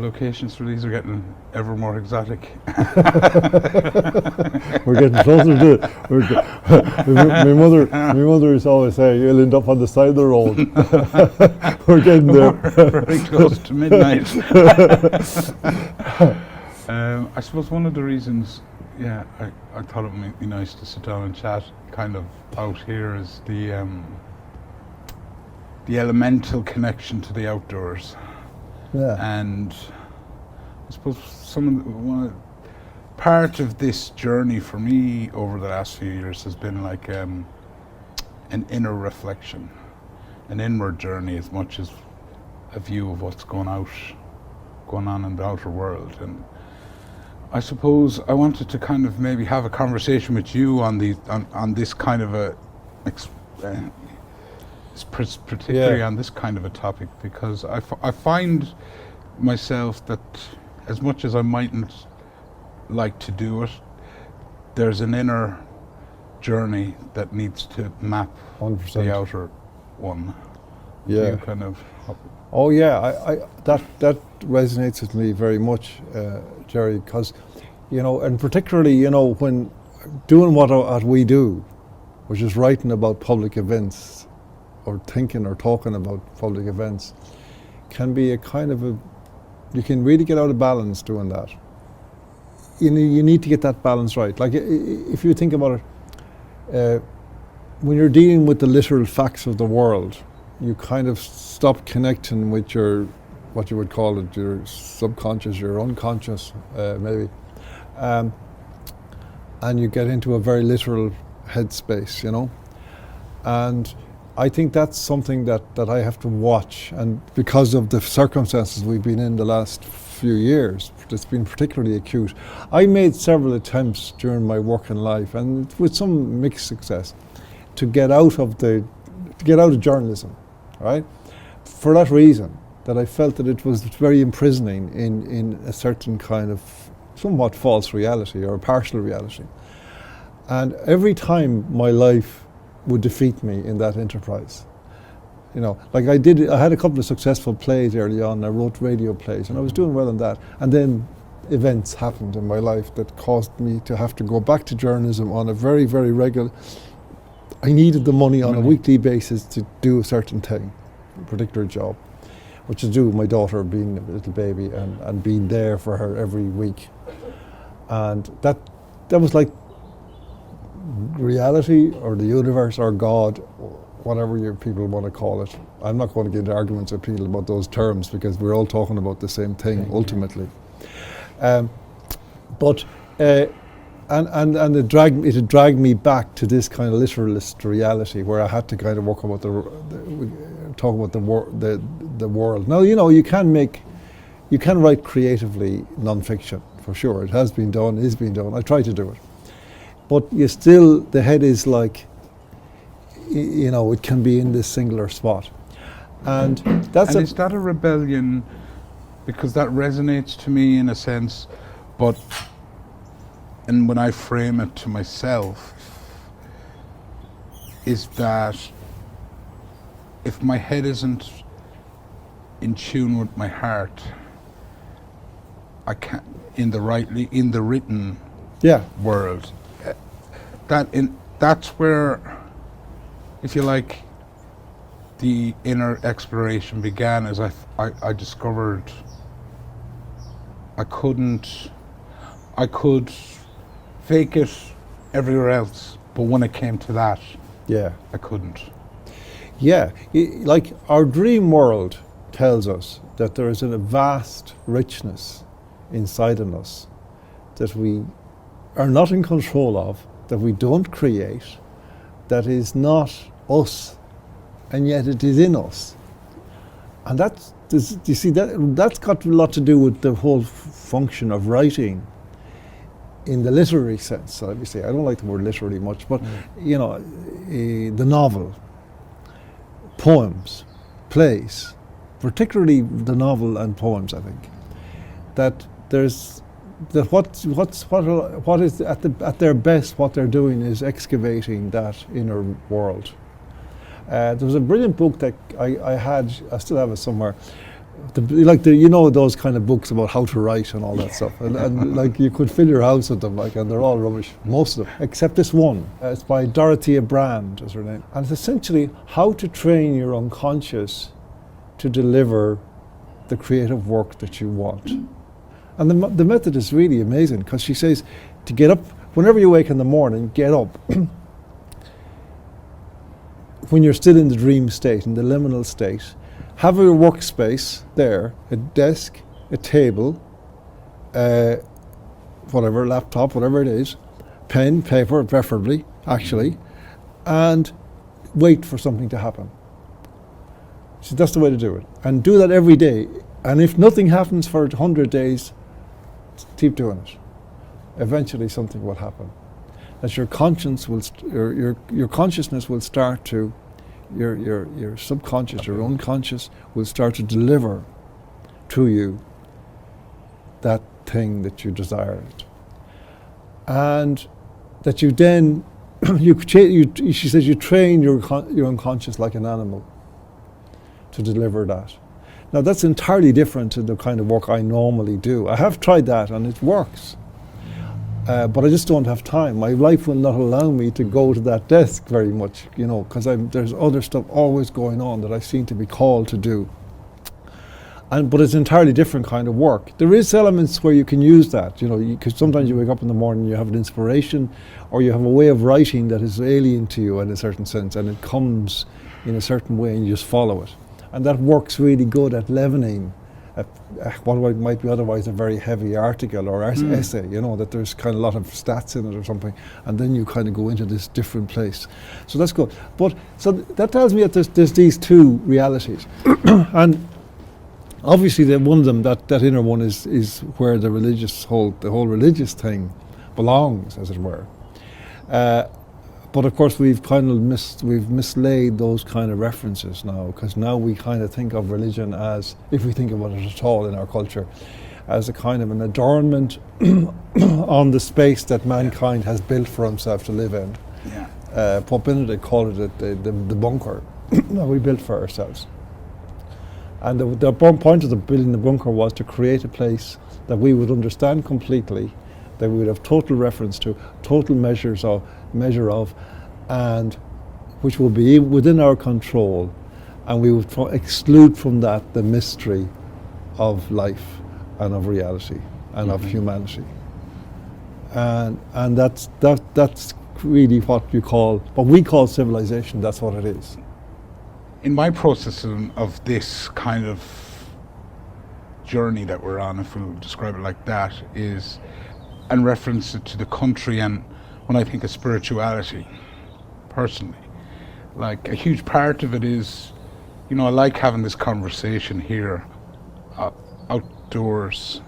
locations for these are getting ever more exotic. We're getting closer to it. My mother used to always say, you'll end up on the side of the road. We're getting there. We're very close to midnight. I suppose one of the reasons, I thought it might be nice to sit down and chat kind of out here is the elemental connection to the outdoors. Yeah. And I suppose part of this journey for me over the last few years has been like an inner reflection, an inward journey as much as a view of what's going on in the outer world. And I suppose I wanted to kind of maybe have a conversation with you on this kind of a particularly on this kind of a topic, because I find myself that as much as I mightn't like to do it, there's an inner journey that needs to map 100%. the outer one. Yeah. You kind of. Oh yeah, that resonates with me very much, Gerry, because, and particularly, when doing what we do, which is writing about public events, or thinking or talking about public events, can be a kind of you can really get out of balance doing that. You need to get that balance right. Like if you think about it, when you're dealing with the literal facts of the world, you kind of stop connecting with what you would call it, your subconscious, your unconscious, maybe. And you get into a very literal headspace, And I think that's something that I have to watch, and because of the circumstances we've been in the last few years, it's been particularly acute. I made several attempts during my working life, and with some mixed success, to get out of journalism, right? For that reason, that I felt that it was very imprisoning in a certain kind of somewhat false reality or partial reality. And every time my life would defeat me in that enterprise. Like I had a couple of successful plays early on. I wrote radio plays and I was doing well in that. And then events happened in my life that caused me to have to go back to journalism on a very, very regular. I needed the money on a weekly basis to do a certain thing, a particular job, which is to do with my daughter being a little baby and being there for her every week. And that was like reality or the universe or God, whatever people want to call it. I'm not going to get into arguments with people about those terms because we're all talking about the same thing ultimately. But it had dragged me back to this kind of literalist reality where I had to kind of talk about the world. Now you can write creatively non-fiction for sure. It has been done, is being done. I try to do it. But the head is like, it can be in this singular spot. And is that a rebellion? Because that resonates to me in a sense, and when I frame it to myself, is that if my head isn't in tune with my heart, I can't, in the written world, that's where, if you like, the inner exploration began. As I discovered I could fake it everywhere else, but when it came to that, I couldn't. Yeah, like our dream world tells us that there is a vast richness inside in us that we are not in control of, that we don't create, that is not us, and yet it is in us. And that's got a lot to do with the whole function of writing in the literary sense, obviously. I don't like the word literary much, but the novel, poems, plays, particularly the novel and poems, I think, that there's what is at their best, what they're doing is excavating that inner world. There was a brilliant book that I still have it somewhere, you know those kind of books about how to write and all that stuff, and like you could fill your house with them, like, and they're all rubbish, most of them, except this one. It's by Dorothea Brand, is her name, and it's essentially how to train your unconscious to deliver the creative work that you want. And the method is really amazing, because she says to get up whenever you wake in the morning, get up. When you're still in the dream state, in the liminal state, have a workspace there, a desk, a table, whatever, laptop, whatever it is, pen, paper, preferably, actually, and wait for something to happen. So that's the way to do it. And do that every day. And if nothing happens for 100 days, keep doing it. Eventually something will happen. That your conscience will, your consciousness will start to, your subconscious, your unconscious will start to deliver to you that thing that you desired. And that you then, she says you train your unconscious like an animal to deliver that. Now that's entirely different to the kind of work I normally do. I have tried that and it works. But I just don't have time. My life will not allow me to go to that desk very much, you know, because there's other stuff always going on that I seem to be called to do. But it's entirely different kind of work. There is elements where you can use that, you know, because sometimes you wake up in the morning and you have an inspiration, or you have a way of writing that is alien to you in a certain sense, and it comes in a certain way and you just follow it. And that works really good at leavening what might be otherwise a very heavy article or essay, you know, that there's kind of a lot of stats in it or something, and then you kind of go into this different place. So that's good. But so that tells me that there's these two realities. And obviously one of them, that inner one is where the whole religious thing belongs, as it were. But of course we've mislaid those kind of references now, because now we kind of think of religion as, if we think about it at all in our culture, as a kind of an adornment on the space that mankind has built for himself to live in. Yeah. Pope Benedict called it the bunker that we built for ourselves. And the point of the building the bunker was to create a place that we would understand completely, that we would have total reference to, total measure of, and which will be within our control, and we would exclude from that the mystery of life and of reality and of humanity. And that's really what we call civilization. That's what it is. In my process of this kind of journey that we're on, if we'll describe it like that, is and reference it to the country, and when I think of spirituality, personally, like a huge part of it is, you know, I like having this conversation here, outdoors,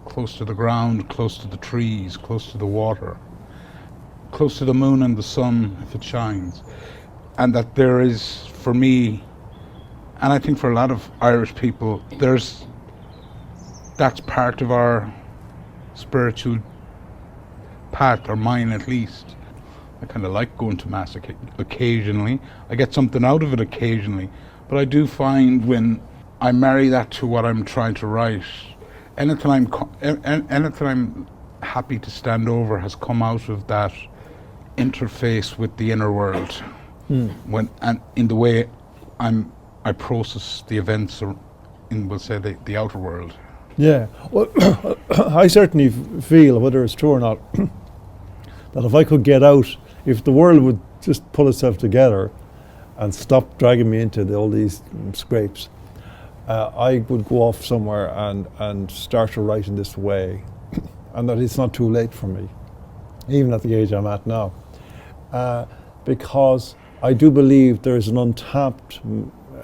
close to the ground, close to the trees, close to the water, close to the moon and the sun if it shines. And that there is, for me, and I think for a lot of Irish people, that's part of our spiritual path, or mine at least. I kind of like going to Mass occasionally. I get something out of it occasionally. But I do find when I marry that to what I'm trying to write, anything I'm happy to stand over has come out of that interface with the inner world. And in the way I process the events in, we'll say, the outer world. Yeah, well, I certainly feel, whether it's true or not, that if I could get out, if the world would just pull itself together and stop dragging me into all these scrapes, I would go off somewhere and start to write in this way, and that it's not too late for me, even at the age I'm at now, because I do believe there is an untapped,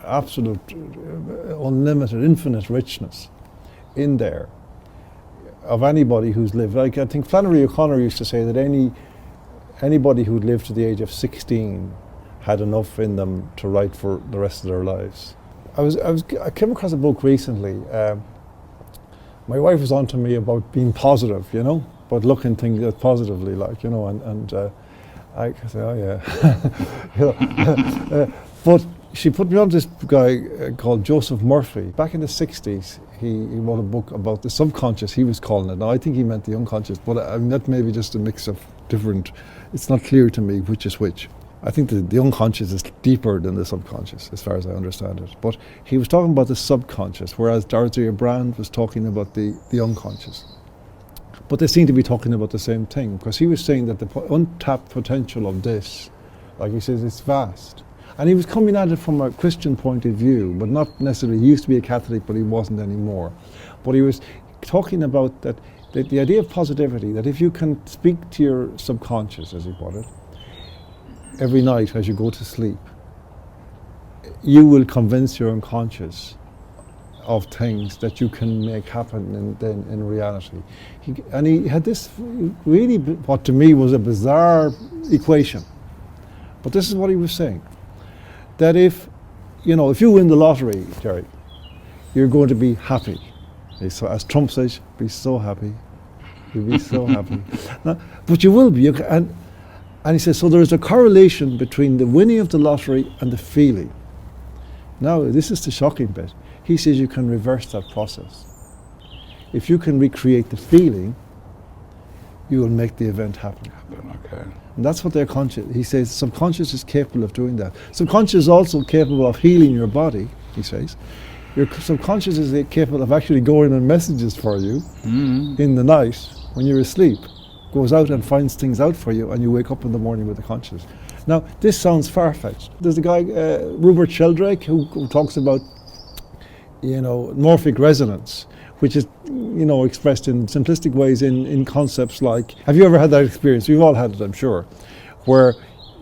absolute, unlimited, infinite richness in there of anybody who's lived. Like, I think Flannery O'Connor used to say that anybody who'd lived to the age of 16 had enough in them to write for the rest of their lives. I came across a book recently. My wife was on to me about being positive, you know, about looking things positively, like, you know, and I said, oh yeah. You know, but she put me on this guy called Joseph Murphy. Back in the 60s, he wrote a book about the subconscious, he was calling it. Now, I think he meant the unconscious, but that may be just a mix of different, it's not clear to me which is which. I think the unconscious is deeper than the subconscious, as far as I understand it. But he was talking about the subconscious, whereas Dorothea Brand was talking about the unconscious. But they seem to be talking about the same thing, because he was saying that the untapped potential of this, like he says, it's vast. And he was coming at it from a Christian point of view, but not necessarily. He used to be a Catholic, but he wasn't anymore. But he was talking about that the idea of positivity, that if you can speak to your subconscious, as he put it, every night as you go to sleep, you will convince your unconscious of things that you can make happen in reality. He had this really, what to me was a bizarre equation. But this is what he was saying. That if you win the lottery, Gerry, you're going to be happy. So, as Trump says, be so happy. You'll be so happy. But you will be. And he says, so there is a correlation between the winning of the lottery and the feeling. Now, this is the shocking bit. He says you can reverse that process. If you can recreate the feeling, you will make the event happen. Okay. And that's what they're conscious. He says subconscious is capable of doing that. Subconscious is also capable of healing your body, he says. Your subconscious is capable of actually going on messages for you in the night when you're asleep. Goes out and finds things out for you, and you wake up in the morning with the conscious. Now, this sounds far-fetched. There's a guy, Rupert Sheldrake, who talks about, morphic resonance, which is, expressed in simplistic ways in concepts like, have you ever had that experience? We've all had it, I'm sure, where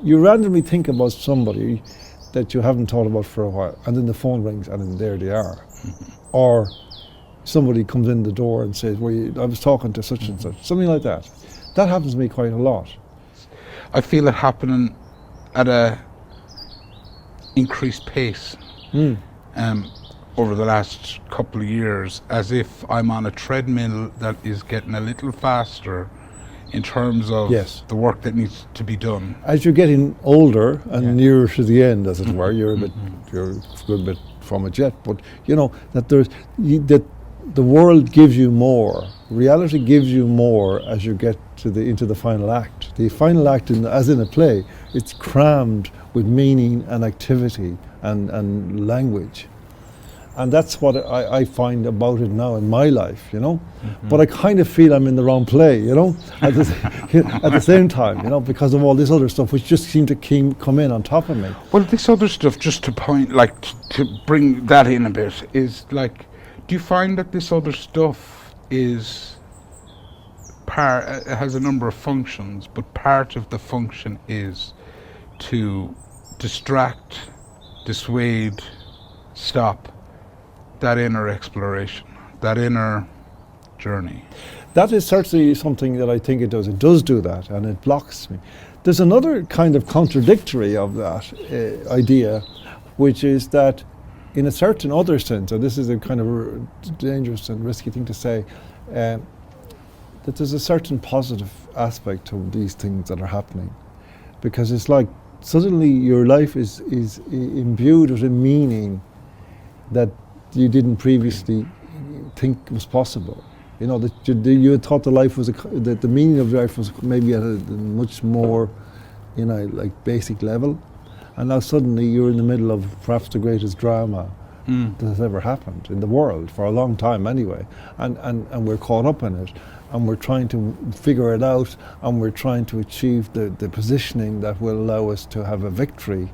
you randomly think about somebody that you haven't thought about for a while, and then the phone rings and then there they are. Or somebody comes in the door and says, I was talking to such and such, something like that. That happens to me quite a lot. I feel it happening at a increased pace over the last couple of years, as if I'm on a treadmill that is getting a little faster in terms of the work that needs to be done. As you're getting older and nearer to the end, as it were, you're a good bit from it yet, but that the world gives you more. Reality gives you more as you get into the final act. The final act, as in a play, it's crammed with meaning and activity and language. And that's what I find about it now in my life, But I kind of feel I'm in the wrong play, at the same time, because of all this other stuff which just seem to come in on top of me. Well, this other stuff, just to point, to bring that in a bit, is do you find that this other stuff has a number of functions, but part of the function is to distract, dissuade, stop that inner exploration, that inner journey? That is certainly something that I think it does. It does do that, and it blocks me. There's another kind of contradictory of that idea, which is that in a certain other sense, and this is a kind of dangerous and risky thing to say, that there's a certain positive aspect to these things that are happening, because it's like suddenly your life is imbued with a meaning that you didn't previously think was possible. That you had thought that the meaning of life was maybe at a much more, basic level, and now suddenly you're in the middle of perhaps the greatest drama that has ever happened in the world for a long time anyway, and we're caught up in it, and we're trying to figure it out, and we're trying to achieve the positioning that will allow us to have a victory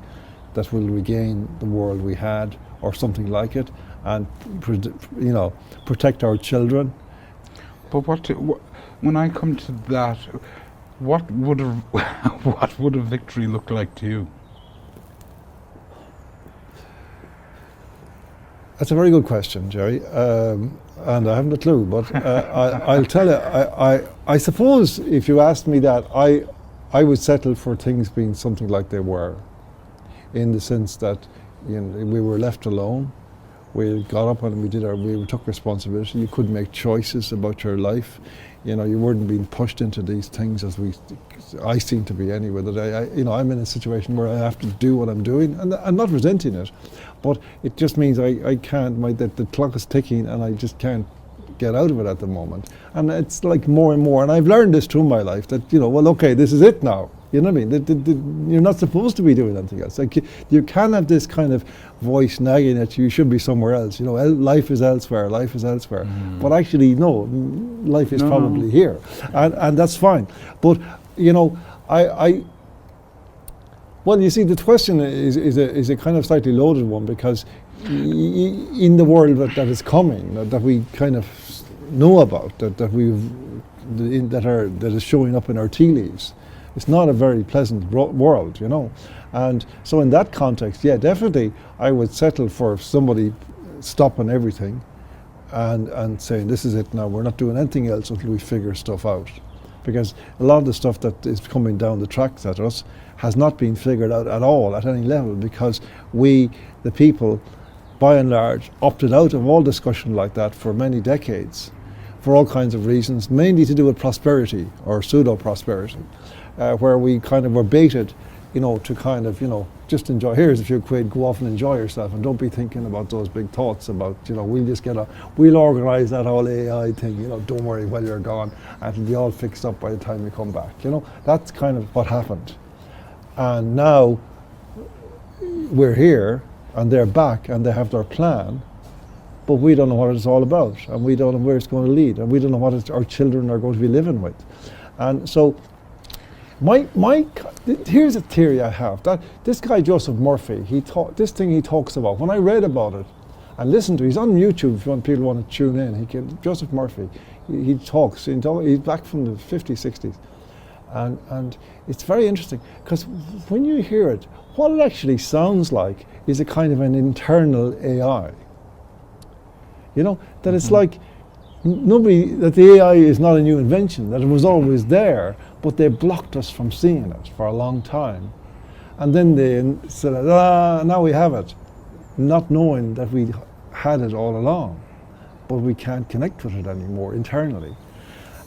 that will regain the world we had, or something like it, and protect our children. But when I come to that, what would a victory look like to you? That's a very good question, Gerry, and I haven't a clue. But I'll tell you. I suppose if you asked me that, I would settle for things being something like they were, in the sense that we were left alone. We got up and we took responsibility. You could make choices about your life. You know, you weren't being pushed into these things as I seem to be anyway. That I'm in a situation where I have to do what I'm doing, and I'm not resenting it, but it just means I can't. The clock is ticking, and I just can't get out of it at the moment. And it's like more and more. And I've learned this through my life that well, okay, this is it now. You know what I mean? You're not supposed to be doing anything else. Like you can have this kind of voice nagging at you. You should be somewhere else. You know, life is elsewhere. Life is elsewhere. But actually, no, life is probably here, and that's fine. But well, you see, the question is a kind of slightly loaded one, because in the world that is coming, that we kind of know about, that is showing up in our tea leaves. It's not a very pleasant world, and so in that context, yeah, definitely, I would settle for somebody stopping everything and saying, this is it now. We're not doing anything else until we figure stuff out, because a lot of the stuff that is coming down the tracks at us has not been figured out at all at any level, because we, the people, by and large, opted out of all discussion like that for many decades, for all kinds of reasons, mainly to do with prosperity or pseudo-prosperity, where we kind of were baited, to kind of, just enjoy. Here's a few quid, go off and enjoy yourself, and don't be thinking about those big thoughts about, we'll organise that whole AI thing, don't worry while you're gone, and it'll be all fixed up by the time you come back. That's kind of what happened. And now we're here, and they're back, and they have their plan, but we don't know what it's all about, and we don't know where it's going to lead, and we don't know what our children are going to be living with. And so here's a theory I have, that this guy Joseph Murphy, he talks about, when I read about it and listened to, he's on YouTube if people want to tune in, Joseph Murphy, he talks, he's back from the 50s, 60s, and it's very interesting, because when you hear it, what it actually sounds like is a kind of an internal AI. That it's like that the AI is not a new invention, that it was always there, but they blocked us from seeing it for a long time. And then they said, now we have it, not knowing that we had it all along, but we can't connect with it anymore internally.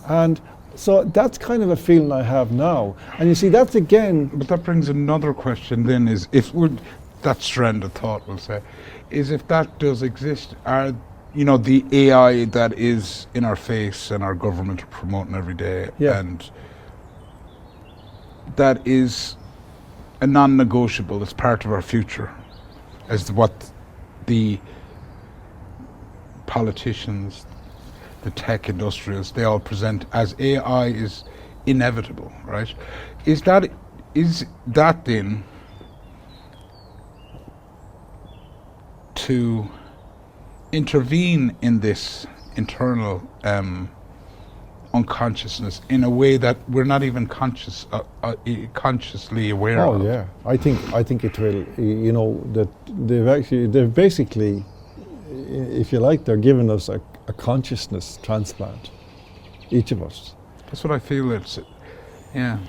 And so that's kind of a feeling I have now. And you see, that's again... But that brings another question then, is if that strand of thought, we'll say, is if that does exist, are the AI that is in our face and our government are promoting every day, and that is a non-negotiable, it's part of our future, as what the politicians, the tech industrials, they all present as AI is inevitable, right? Is that then to intervene in this internal unconsciousness in a way that we're not even consciously aware of? Oh yeah, I think it will. That they've basically, if you like, they're giving us a consciousness transplant, each of us. That's what I feel. Yeah.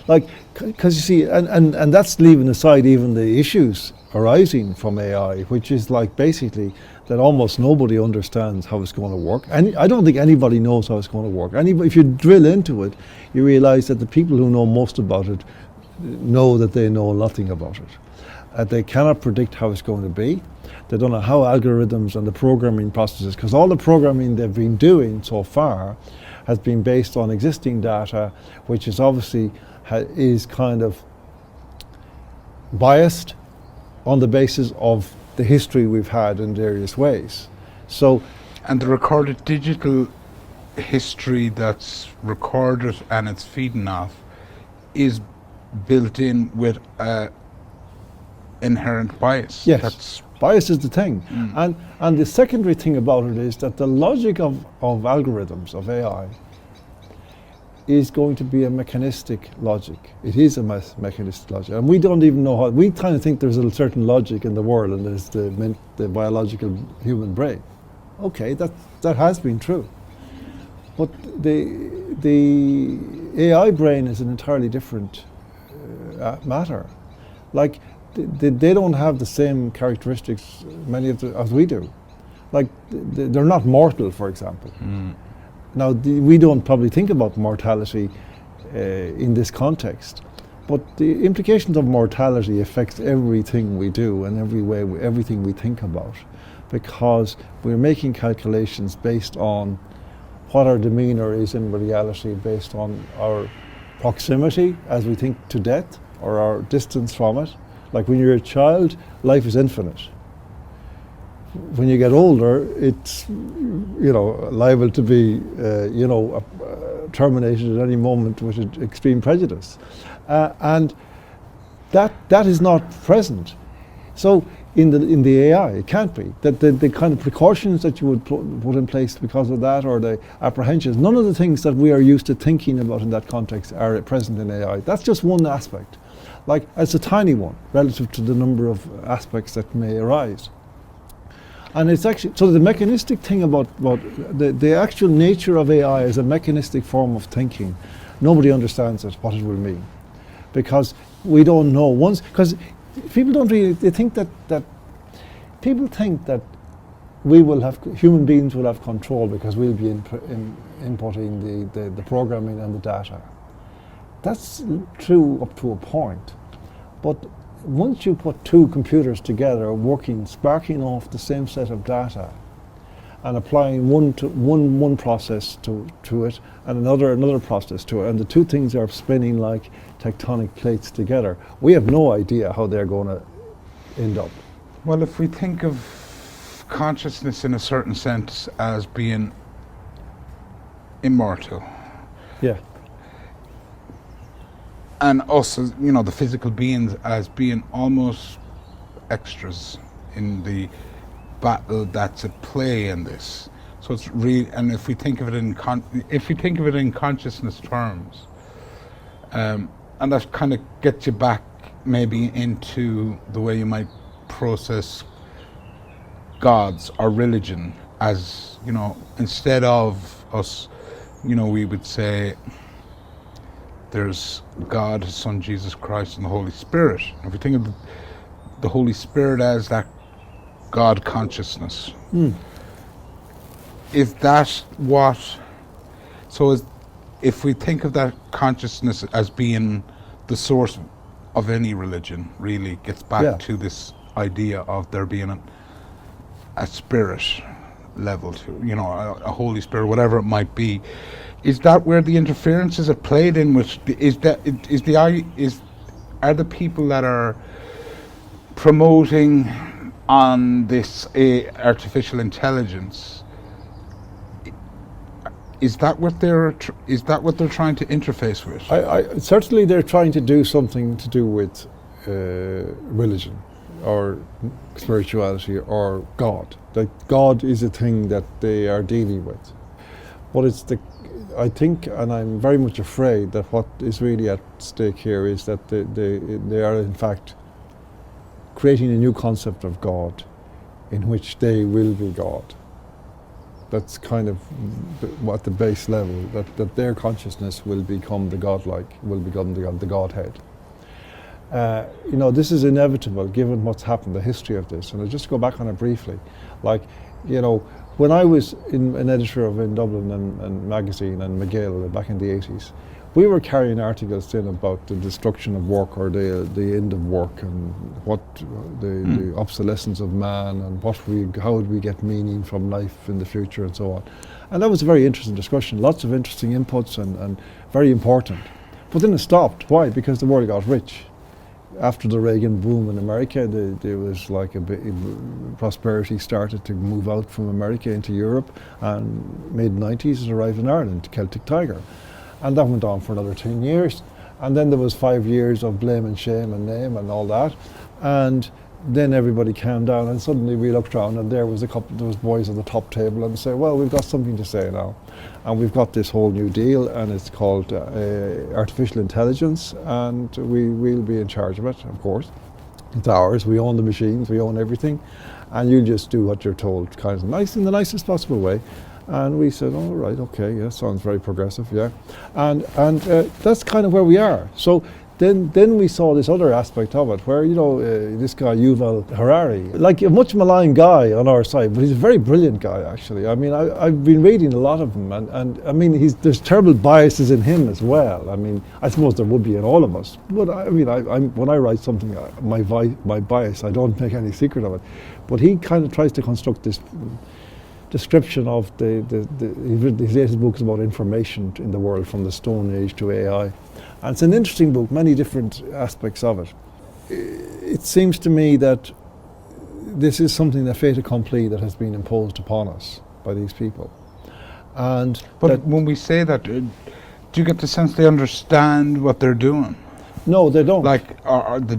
Like, because you see, and that's leaving aside even the issues arising from AI, which is like basically that almost nobody understands how it's going to work. And I don't think anybody knows how it's going to work. If you drill into it, you realize that the people who know most about it know that they know nothing about it. They cannot predict how it's going to be. They don't know how algorithms and the programming processes, because all the programming they've been doing so far has been based on existing data, which is obviously is kind of biased on the basis of the history we've had in various ways. So, and the recorded digital history that's recorded and it's feeding off is built in with inherent bias. Yes, bias is the thing. And the secondary thing about it is that the logic of algorithms, of AI, is going to be a mechanistic logic. It is a mechanistic logic. And we don't even know how, we kind of think there's a certain logic in the world, and there's the biological human brain. Okay, that has been true. But the AI brain is an entirely different matter. Like, they don't have the same characteristics, many of as we do. Like, they're not mortal, for example. now we don't probably think about mortality in this context, but the implications of mortality affects everything we do and everything we think about, because we're making calculations based on what our demeanour is in reality, based on our proximity as we think to death or our distance from it. Like when you're a child, life is infinite. When you get older, it's liable to be terminated at any moment with extreme prejudice, and that is not present. So in the AI, it can't be. That the kind of precautions that you would put in place because of that, or the apprehensions, none of the things that we are used to thinking about in that context are present in AI. That's just one aspect. Like, it's a tiny one relative to the number of aspects that may arise. And it's actually, so the mechanistic thing about the actual nature of AI as a mechanistic form of thinking, nobody understands it, what it will mean. Because we don't know because people don't really, they think that people think that human beings will have control because we'll be inputting the programming and the data. That's true up to a point. But once you put two computers together sparking off the same set of data and applying one process to it and another process to it, and the two things are spinning like tectonic plates together, we have no idea how they're going to end up. Well, if we think of consciousness in a certain sense as being immortal, yeah, and us as, the physical beings as being almost extras in the battle that's at play in this. So it's real, and if we think of it in consciousness terms, and that kind of gets you back maybe into the way you might process gods or religion as, instead of us, we would say there's God, His Son Jesus Christ, and the Holy Spirit. If we think of the Holy Spirit as that God consciousness, is that what? So if we think of that consciousness as being the source of any religion, really gets back to this idea of there being a spirit level to, a Holy Spirit, whatever it might be. Is that where the interferences are played in? Are the people that are promoting on this artificial intelligence? Is that what they're trying to interface with? Certainly, they're trying to do something to do with religion, or spirituality, or God. Like, God is a thing that they are dealing with, but I think, and I'm very much afraid that what is really at stake here is that they are in fact creating a new concept of God in which they will be God. That's kind of at the base level, that their consciousness will become the godlike, will become the Godhead. This is inevitable given what's happened, the history of this. And I'll just go back on it briefly. Like, when I was an editor of In Dublin and magazine and McGill back in the 80s, we were carrying articles in about the destruction of work, or the end of work, and what the obsolescence of man, and how would we get meaning from life in the future, and so on. And that was a very interesting discussion, lots of interesting inputs and very important. But then it stopped. Why? Because the world got rich. After the Reagan boom in America, there was like prosperity started to move out from America into Europe, and mid-90s it arrived in Ireland, Celtic Tiger. And that went on for another 10 years. And then there was 5 years of blame and shame and name and all that. And then everybody calmed down, and suddenly we looked around, and there was boys at the top table and said, well, we've got something to say now. And we've got this whole new deal, and it's called artificial intelligence, and we'll be in charge of it, of course. It's ours, we own the machines, we own everything, and you just do what you're told, kind of nice, in the nicest possible way. And we said, all right, okay, yeah, sounds very progressive, yeah. And that's kind of where we are. So then we saw this other aspect of it, where this guy Yuval Harari, like a much maligned guy on our side, but he's a very brilliant guy actually. I mean, I've been reading a lot of him, and I mean, there's terrible biases in him as well. I mean, I suppose there would be in all of us. But I mean, when I write something, my bias, I don't make any secret of it. But he kind of tries to construct this description of his latest book is about information in the world from the Stone Age to AI. And it's an interesting book, many different aspects of it. It seems to me that this is something, that fait accompli, that has been imposed upon us by these people. But when we say that, do you get the sense they understand what they're doing? No, they don't. Like the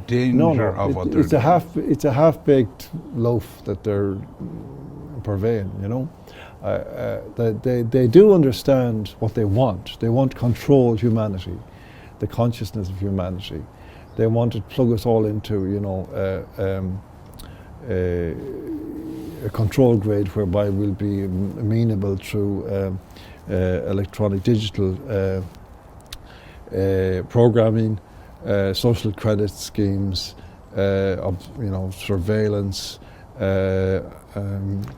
danger of what they're doing. It's a half-baked loaf that they're purveying, you know. They do understand what they want. They want to control humanity, the consciousness of humanity. They want to plug us all into, a control grid whereby we'll be amenable through electronic, digital programming, social credit schemes, surveillance.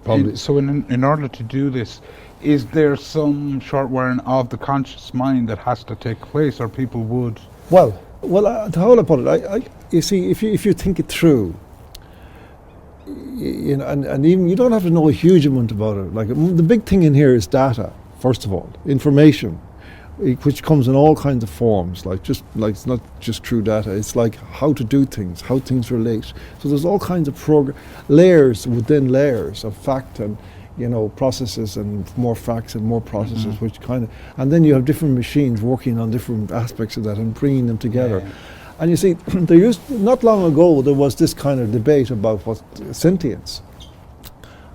Probably. So in order to do this, is there some short-wiring of the conscious mind that has to take place, or people would? Well, how will I put it? You see, if you think it through, and even you don't have to know a huge amount about it. Like the big thing in here is data, first of all, information, which comes in all kinds of forms. Like it's not just true data. It's like how to do things, how things relate. So there's all kinds of layers within layers of fact and processes, and more facts and more processes, which and then you have different machines working on different aspects of that and bringing them together. Yeah. And you see, not long ago there was this kind of debate about what sentience.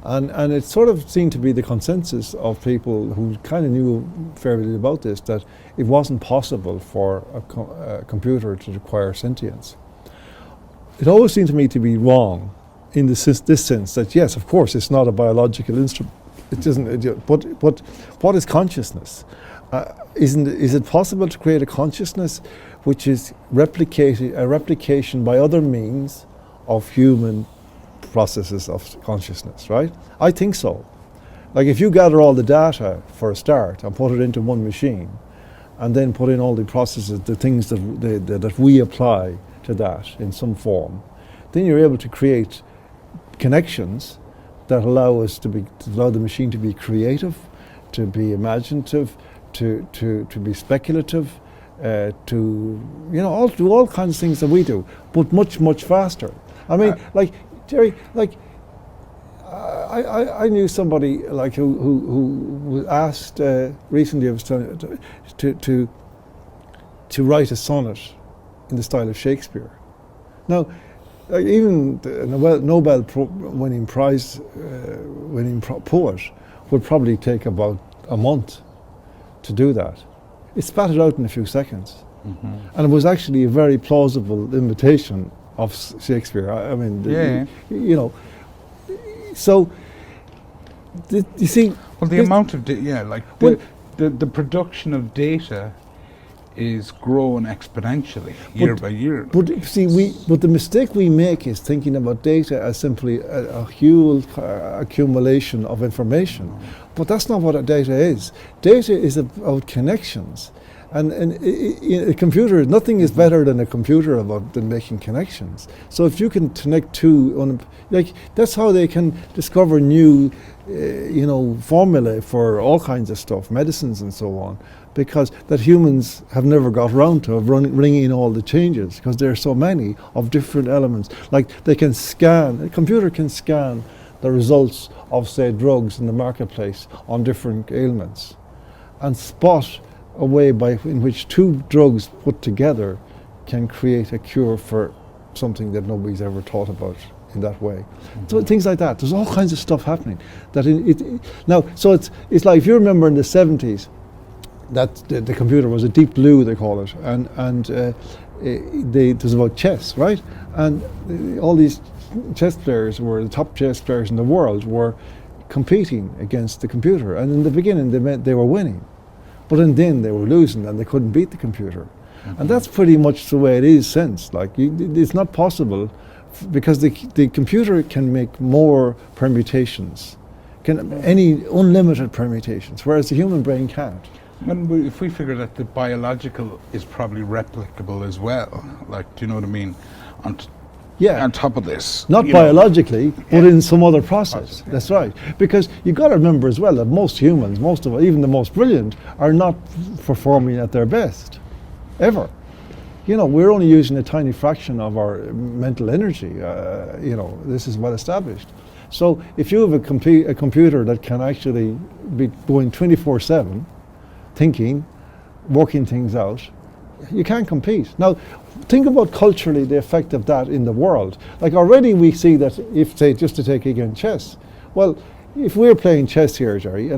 And it sort of seemed to be the consensus of people who kind of knew fairly about this, that it wasn't possible for a computer to acquire sentience. It always seemed to me to be wrong in this sense, that yes, of course, it's not a biological instrument. It doesn't. But what is consciousness? Is it possible to create a consciousness which is a replication by other means of human processes of consciousness, right? I think so. Like if you gather all the data for a start and put it into one machine, and then put in all the processes, the things that we apply to that in some form, then you're able to create connections that allow the machine to be creative, to be imaginative, to be speculative, to do all kinds of things that we do, but much faster. I mean, like Gerry, like I knew somebody like who was asked recently, I was telling to write a sonnet in the style of Shakespeare. Now, even the Nobel winning poet would probably take about a month to do that. It spat it out in a few seconds, and it was actually a very plausible imitation of Shakespeare. I mean, So, you see. Well, the amount of the production of data is growing exponentially year by year. But see, but the mistake we make is thinking about data as simply a huge accumulation of information. But that's not what data is. Data is about connections. And a computer, nothing is better than a computer than making connections. So if you can connect two, that's how they can discover new, formulae for all kinds of stuff, medicines and so on, because that humans have never got around to bringing in all the changes, because there are so many of different elements. Like a computer can scan the results of, say, drugs in the marketplace on different ailments, and spot a way in which two drugs put together can create a cure for something that nobody's ever thought about in that way. So things like that. There's all kinds of stuff happening. So it's like, if you remember in the 70s, that the computer was a deep blue, they call it, and it was about chess, right? And all these chess players the top chess players in the world were competing against the computer, and in the beginning they were winning. But then they were losing and they couldn't beat the computer. And that's pretty much the way it is since. Like, it's not possible because the computer can make more permutations, any unlimited permutations, whereas the human brain can't. If we figure that the biological is probably replicable as well, like, do you know what I mean? On top of this. Not biologically, but in some other process. Yeah. That's right. Because you've got to remember as well that most humans, even the most brilliant, are not performing at their best, ever. We're only using a tiny fraction of our mental energy. This is well established. So if you have a computer that can actually be going 24/7, thinking, working things out, you can't compete. Now, think about culturally the effect of that in the world. Like, already we see that if, say, just to take again chess, well, if we're playing chess here, Gerry,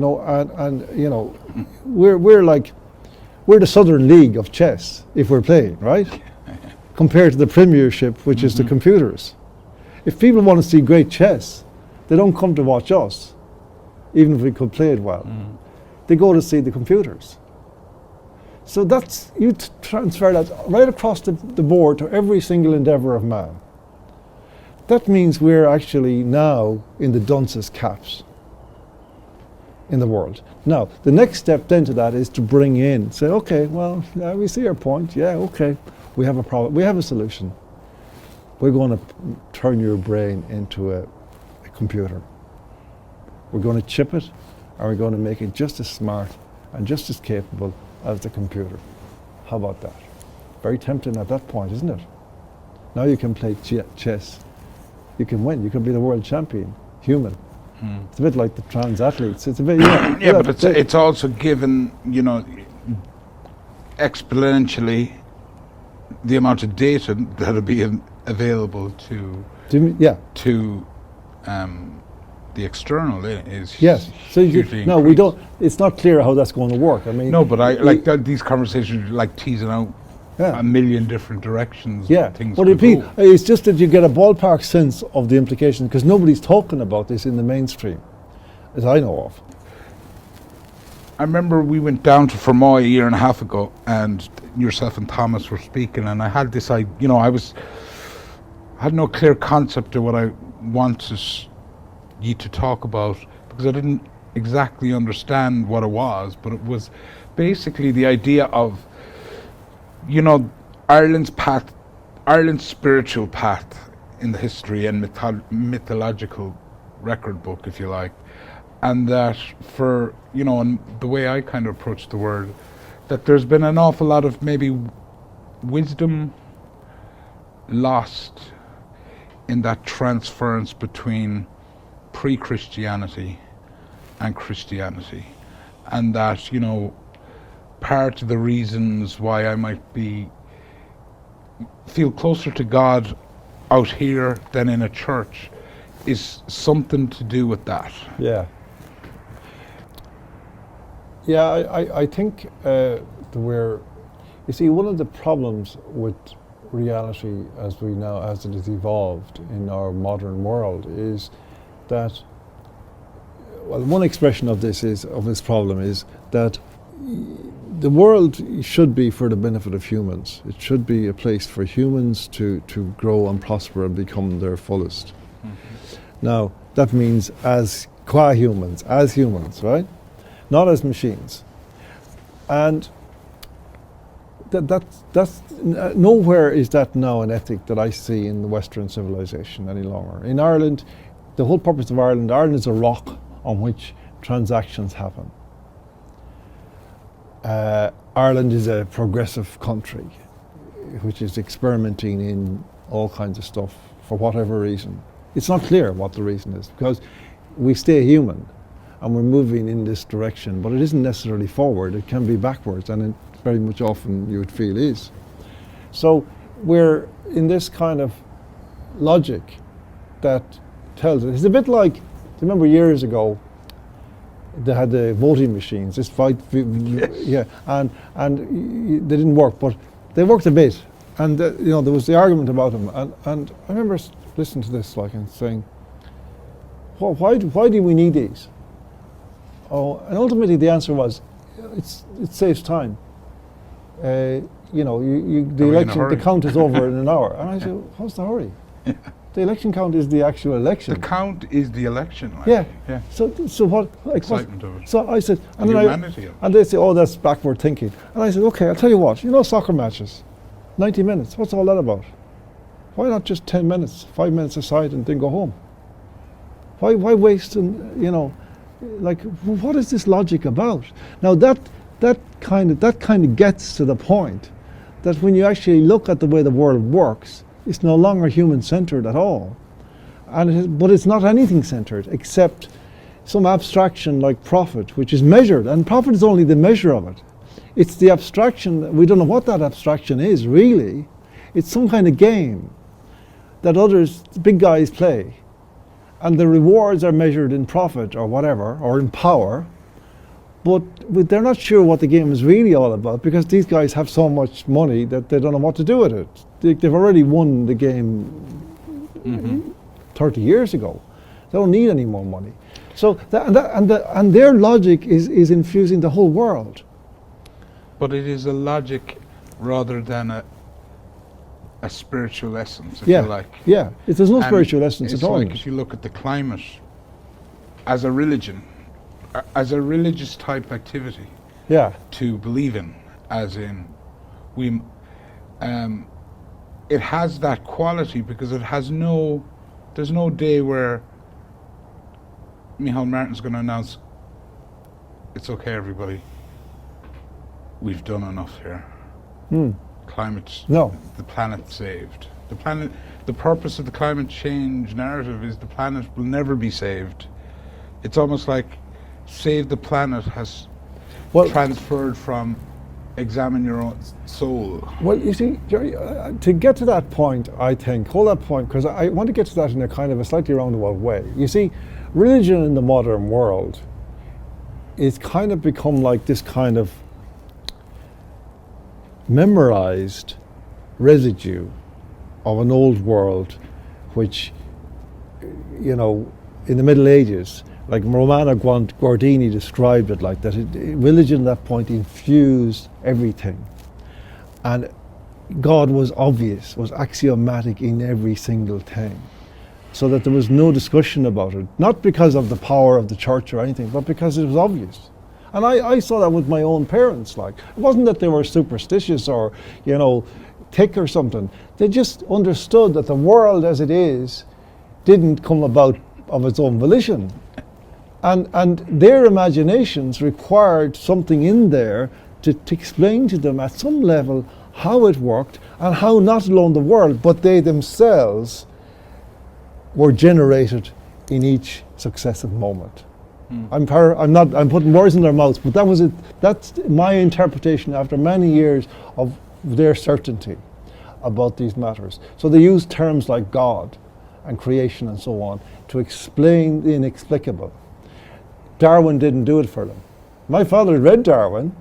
we're the Southern League of chess if we're playing, right? Compared to the Premiership, which is the computers. If people want to see great chess, they don't come to watch us, even if we could play it well. They go to see the computers. So that's, you transfer that right across the board to every single endeavour of man. That means we're actually now in the dunce's caps in the world. Now, the next step then to that is to bring in, say, okay, well, we see your point, yeah, okay, we have a problem, we have a solution. We're going to turn your brain into a computer. We're going to chip it, and we're going to make it just as smart and just as capable as the computer. How about that? Very tempting at that point, isn't it? Now you can play chess. You can win. You can be the world champion, human. It's a bit like the trans athletes. It's a bit, but it's also given, exponentially the amount of data that'll be available to the external is hugely no, we don't. It's not clear how that's going to work. I mean, no, but these conversations like teasing out a million different directions. Yeah, things but it's just that you get a ballpark sense of the implications because nobody's talking about this in the mainstream, as I know of. I remember we went down to Fermoy a year and a half ago, and yourself and Thomas were speaking, and I had this, I had no clear concept of what I wanted you to talk about because I didn't exactly understand what it was, but it was basically the idea of, Ireland's spiritual path in the history and mythological record book, if you like, and that for, and the way I kind of approach the word, that there's been an awful lot of maybe wisdom lost in that transference between pre-Christianity and Christianity, and that, part of the reasons why I might feel closer to God out here than in a church is something to do with that. Yeah, I think you see, one of the problems with reality as it has evolved in our modern world is that, well, one expression of this problem is that the world should be for the benefit of humans. It should be a place for humans to grow and prosper and become their fullest. Now, that means as humans, right? Not as machines. And that's nowhere is that now an ethic that I see in the Western civilization any longer. In Ireland, the whole purpose of Ireland is a rock on which transactions happen. Ireland is a progressive country which is experimenting in all kinds of stuff for whatever reason. It's not clear what the reason is because we stay human and we're moving in this direction, but it isn't necessarily forward, it can be backwards, and it very much often you would feel is. So we're in this kind of logic that tells it. It's a bit like, do you remember years ago they had the voting machines, and they didn't work, but they worked a bit, and there was the argument about them, and I remember listening to this and saying, well, why do we need these? And ultimately the answer was, it saves time. you know, the Are we in a election, the hurry? count is over in an hour. And I said, what's the hurry? The election count is the actual election. The count is the election. Like, Yeah. yeah. So what? Like, Excitement of it. so I said, And then humanity of it. and they say, oh, that's backward thinking. And I said, okay, I'll tell you what. You know, soccer matches, 90 minutes. What's all that about? Why not just 10 minutes, 5 minutes aside, and then go home? Why waste? And you know, like, what is this logic about? Now that kind of gets to the point that when you actually look at the way the world works, it's no longer human-centered at all. But it's not anything centered except some abstraction like profit, which is measured, and profit is only the measure of it. It's the abstraction, we don't know what that abstraction is really. It's some kind of game that others, big guys, play. And the rewards are measured in profit or whatever, or in power, but they're not sure what the game is really all about because these guys have so much money that they don't know what to do with it. They've already won the game 30 years ago. They don't need any more money. So and their logic is infusing the whole world. But it is a logic rather than a spiritual essence, if Yeah, you like. yeah. There's no And spiritual essence it's at all. like if you look at the climate as a religion, as a religious type activity Yeah, to believe in, as in we, it has that quality because it has there's no day where Micheál Martin's going to announce, it's okay everybody, we've done enough here. Climate, No. the planet saved. The purpose of the climate change narrative is the planet will never be saved. It's almost like save the planet has transferred from examine your own soul. Well, you see, Gerry, to get to that point, I think, hold that point, because I want to get to that in a kind of a slightly roundabout way. You see, religion in the modern world is kind of become like this kind of memorized residue of an old world, which, you know, in the Middle Ages, like Romano Guardini described it like that, religion at that point infused everything. And God was obvious, was axiomatic in every single thing. So that there was no discussion about it, not because of the power of the church or anything, but because it was obvious. And I saw that with my own parents. Like, it wasn't that they were superstitious or, you know, thick or something. They just understood that the world as it is didn't come about of its own volition. And their imaginations required something in there to explain to them at some level how it worked and how not alone the world, but they themselves were generated in each successive moment. I'm putting words in their mouths, but that was it. That's my interpretation after many years of their certainty about these matters. So they use terms like God and creation and so on to explain the inexplicable. Darwin didn't do it for them. My father read Darwin,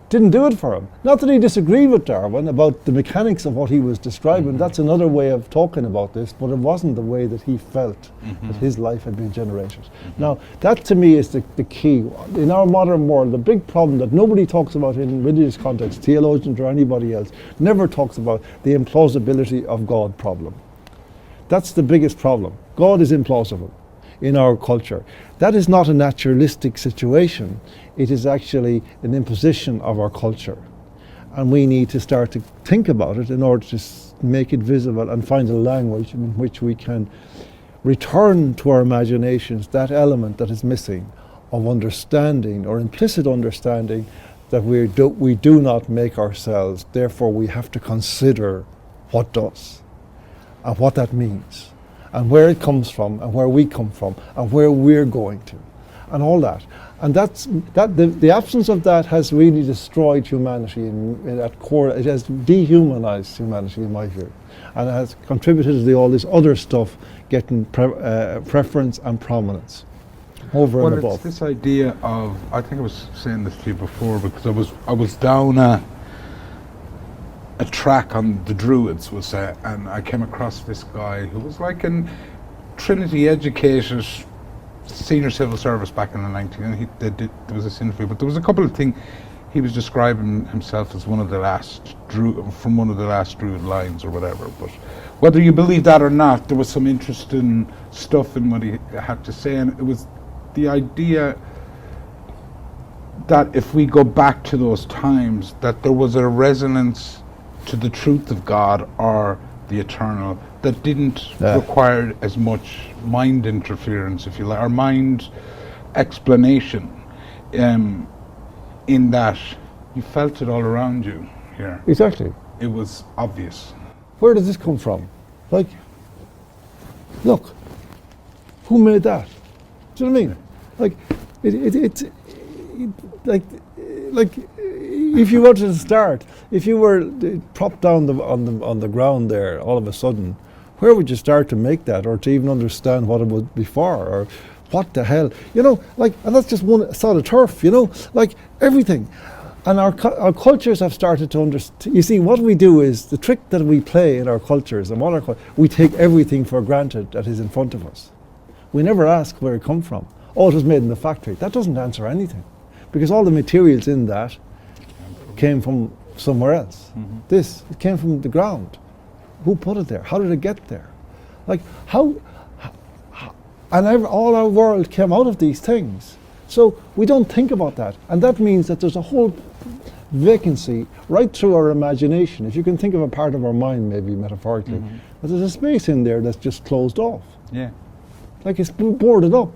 didn't do it for him. Not that he disagreed with Darwin about the mechanics of what he was describing. That's another way of talking about this, but it wasn't the way that he felt that his life had been generated. Now, that to me is the key. In our modern world, the big problem that nobody talks about in religious context, theologians or anybody else, never talks about the implausibility of God problem. That's the biggest problem. God is implausible in our culture. That is not a naturalistic situation. It is actually an imposition of our culture. And we need to start to think about it in order to make it visible and find a language in which we can return to our imaginations that element that is missing of understanding or implicit understanding that we do not make ourselves, therefore we have to consider what does and what that means and where it comes from and where we come from and where we're going to and all that. And the absence of that has really destroyed humanity at core. It has dehumanized humanity in my view, and it has contributed to all this other stuff getting preference and prominence over and above. It's this idea of, I think I was saying this to you before, because I was down a track on the Druids, and I came across this guy who was like a Trinity educated senior civil service back in the 90s, and there was this interview, but there was a couple of things. he was describing himself as one of the last from one of the last Druid lines or whatever. But whether you believe that or not, there was some interesting stuff in what he had to say, and it was the idea that if we go back to those times, that there was a resonance to the truth of God or the eternal that didn't require as much mind interference, if you like, or mind explanation, in that you felt it all around you here. Exactly. It was obvious. Where does this come from? Like, look, who made that? Do you know what I mean? Like, it's like if you wanted to start, if you were propped down on the ground there, all of a sudden, where would you start to make that, or to even understand what it would be for, or what the hell, you know? Like, and that's just one sod of turf, you know, like everything. And our cultures have started to understand. You see, what we do is the trick that we play in our cultures, and we take everything for granted that is in front of us. We never ask where it come from. Oh, it was made in the factory. That doesn't answer anything, because all the materials in that came from somewhere else. Mm-hmm. It came from the ground. Who put it there? How did it get there? Like, how and all our world came out of these things. So we don't think about that, and that means that there's a whole vacancy right through our imagination. If you can think of a part of our mind, maybe metaphorically, mm-hmm. but there's a space in there that's just closed off. Yeah, like it's boarded up.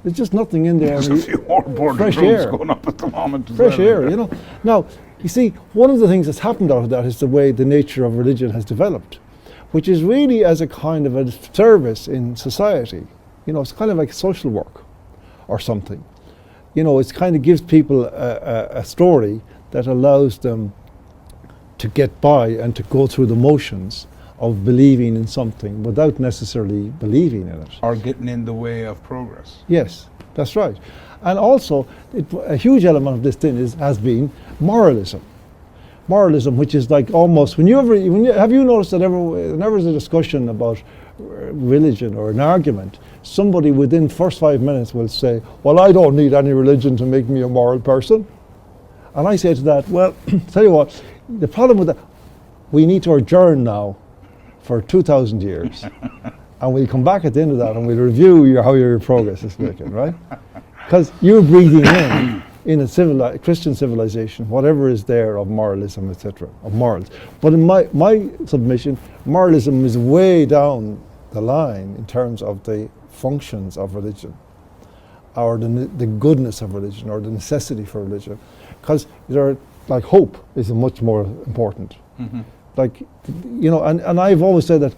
There's just nothing in there. There's a few more boarded fresh rooms air going up at the moment. Fresh air, you know. Now, you see, one of the things that's happened out of that is the way the nature of religion has developed, which is really as a kind of a service in society. You know, it's kind of like social work or something. You know, it kind of gives people a story that allows them to get by and to go through the motions of believing in something without necessarily believing in it. Or getting in the way of progress. Yes, that's right. And also, a huge element of this thing has been moralism. Moralism, which is like almost, have you noticed that whenever there's a discussion about religion or an argument, somebody within the first 5 minutes will say, well, I don't need any religion to make me a moral person. And I say to that, well, tell you what, the problem with that, we need to adjourn now for 2,000 years. And we'll come back at the end of that and we'll review how your progress is making, right? Because you're breathing in a Christian civilization, whatever is there of moralism, etc., of morals. But in my submission, moralism is way down the line in terms of the functions of religion, or the goodness of religion, or the necessity for religion. Because like hope is much more important. Mm-hmm. Like, you know, and I've always said that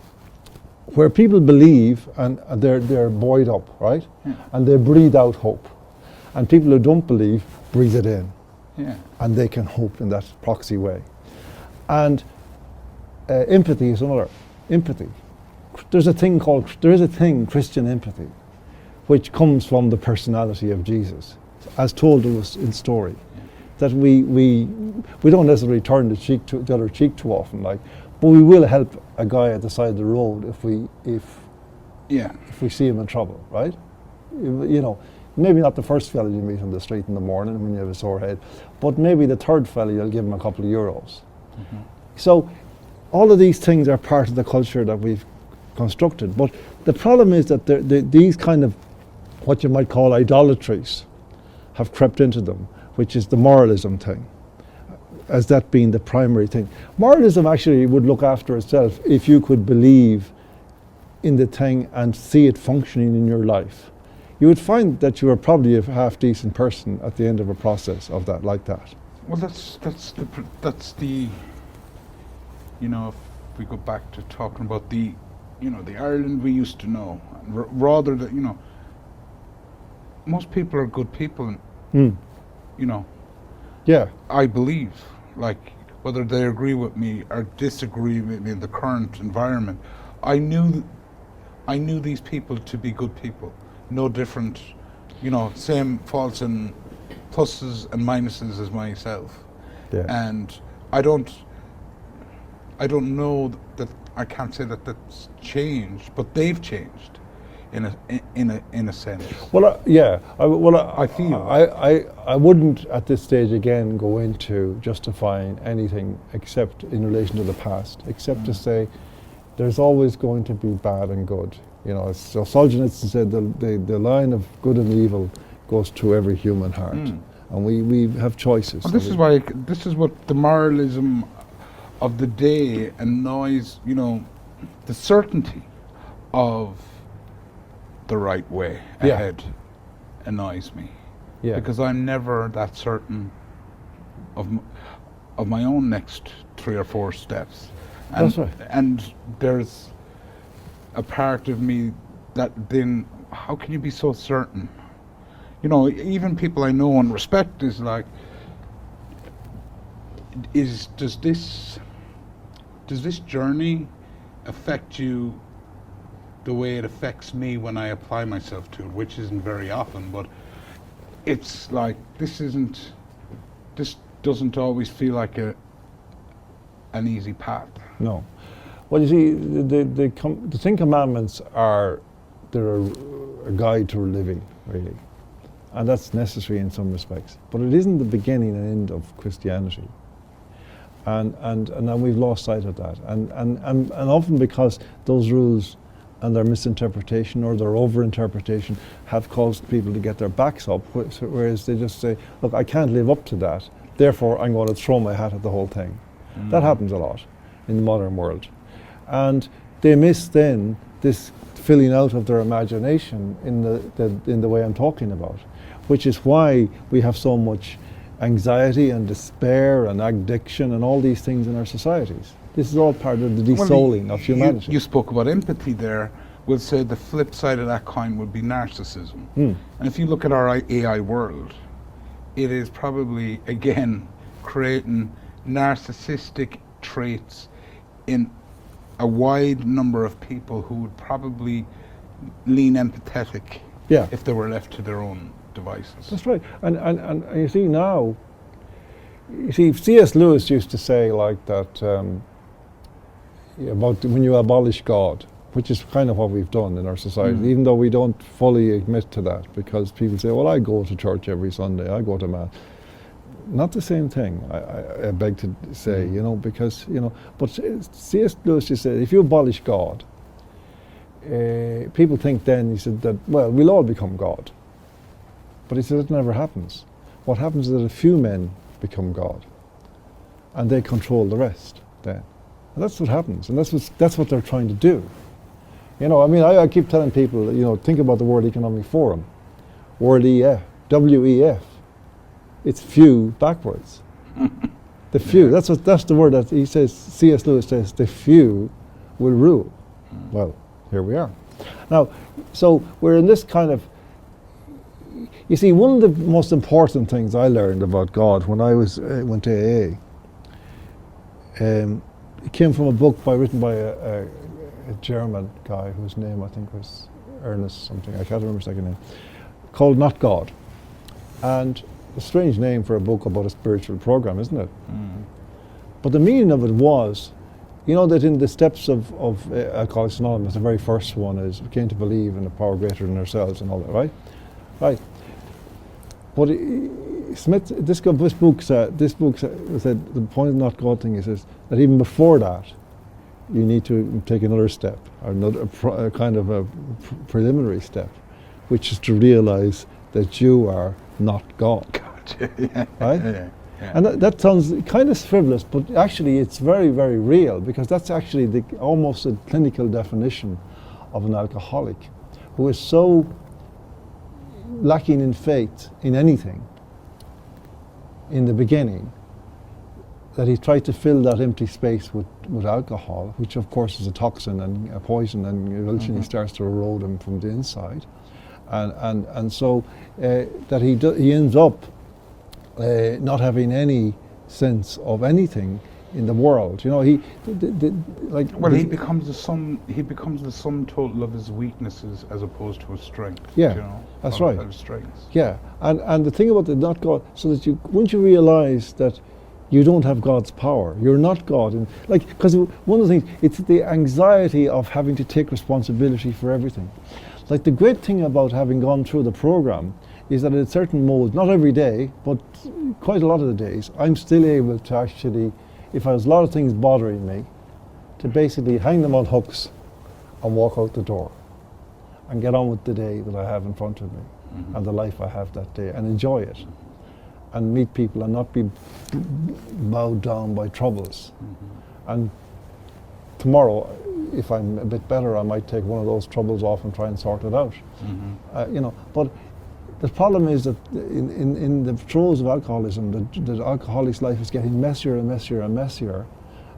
where people believe and they're buoyed up, right? Yeah. And they breathe out hope. And people who don't believe breathe it in. Yeah. And they can hope in that proxy way. And empathy is another. Empathy. There is a thing, Christian empathy, which comes from the personality of Jesus, as told to us in story. That we don't necessarily turn the other cheek too often, like, but we will help a guy at the side of the road if we see him in trouble, right? You know, maybe not the first fella you meet on the street in the morning when you have a sore head, but maybe the third fella you'll give him a couple of euros. Mm-hmm. So all of these things are part of the culture that we've constructed. But the problem is that these kind of what you might call idolatries have crept into them, which is the moralism thing, as that being the primary thing. Moralism actually would look after itself if you could believe in the thing and see it functioning in your life. You would find that you are probably a half-decent person at the end of a process of that, like that. Well, that's the, you know, if we go back to talking about the Ireland we used to know, rather than, you know, most people are good people, you know. Yeah. I believe, like, whether they agree with me or disagree with me in the current environment, I knew these people to be good people. No different, you know, same faults and pluses and minuses as myself. Yeah. And I don't know that, I can't say that that's changed, but they've changed in a sense. Well, yeah. I feel. I wouldn't at this stage again go into justifying anything except in relation to the past, except to say there's always going to be bad and good. You know, so Solzhenitsyn said the line of good and evil goes through every human heart, and we have choices. Well, this is what the moralism of the day annoys. You know, the certainty of the right way ahead annoys me, because I'm never that certain of my own next 3 or 4 steps. And, that's right. And there's a part of me that then, how can you be so certain? You know, even people I know and respect is like, does this journey affect you the way it affects me when I apply myself to it, which isn't very often, but it's like, this doesn't always feel like an easy path. No. Well, you see, the 10 Commandments they're a guide to living, really. And that's necessary in some respects. But it isn't the beginning and end of Christianity. And now we've lost sight of that. And often because those rules and their misinterpretation or their overinterpretation have caused people to get their backs up, whereas they just say, look, I can't live up to that, therefore I'm going to throw my hat at the whole thing. That happens a lot in the modern world. And they miss then this filling out of their imagination in the way I'm talking about, which is why we have so much anxiety and despair and addiction and all these things in our societies. This is all part of the de-souling of humanity. You spoke about empathy there. We'll say the flip side of that coin would be narcissism. And if you look at our AI world, it is probably, again, creating narcissistic traits in a wide number of people who would probably lean empathetic if they were left to their own devices. That's right. And you see now, C.S. Lewis used to say like that about when you abolish God, which is kind of what we've done in our society, even though we don't fully admit to that, because people say, well, I go to church every Sunday, I go to Mass. Not the same thing, I beg to say, you know, because, you know, but C.S. Lewis just said, if you abolish God, people think then, he said, that, well, we'll all become God. But he said it never happens. What happens is that a few men become God, and they control the rest then. And that's what happens, and that's what they're trying to do. You know, I mean, I keep telling people, you know, think about the World Economic Forum, World EF, WEF. It's few backwards. The few, that's the word that he says, C.S. Lewis says, the few will rule. Well, here we are. Now, so we're in this kind of, you see, one of the most important things I learned about God when I went to AA, it came from a book written by a German guy whose name I think was Ernest something, I can't remember his second name, called Not God. And a strange name for a book about a spiritual program, isn't it? But the meaning of it was, you know, that in the steps of Alcoholics Anonymous, the very first one is we came to believe in a power greater than ourselves and all that, right? Right. But this book said the point of Not God thing is that even before that, you need to take another step, or another kind of a preliminary step, which is to realize that you are not God. Gotcha. Right? Yeah. And that sounds kind of frivolous, but actually it's very, very real, because that's actually almost a clinical definition of an alcoholic who is so lacking in faith in anything in the beginning that he tried to fill that empty space with alcohol, which of course is a toxin and a poison, and eventually starts to erode him from the inside. And so that he ends up not having any sense of anything in the world. You know, he becomes the sum total of his weaknesses as opposed to his strengths. Yeah, you know, that's right. His strengths. Yeah, and the thing about the not God, so that once you realize that you don't have God's power, you're not God, and because one of the things, it's the anxiety of having to take responsibility for everything. Like the great thing about having gone through the program is that at certain modes, not every day, but quite a lot of the days, I'm still able to actually, if there's a lot of things bothering me, to basically hang them on hooks and walk out the door and get on with the day that I have in front of me and the life I have that day and enjoy it and meet people and not be bowed down by troubles. And tomorrow, if I'm a bit better, I might take one of those troubles off and try and sort it out. But the problem is that in the throes of alcoholism, the alcoholic's life is getting messier and messier and messier,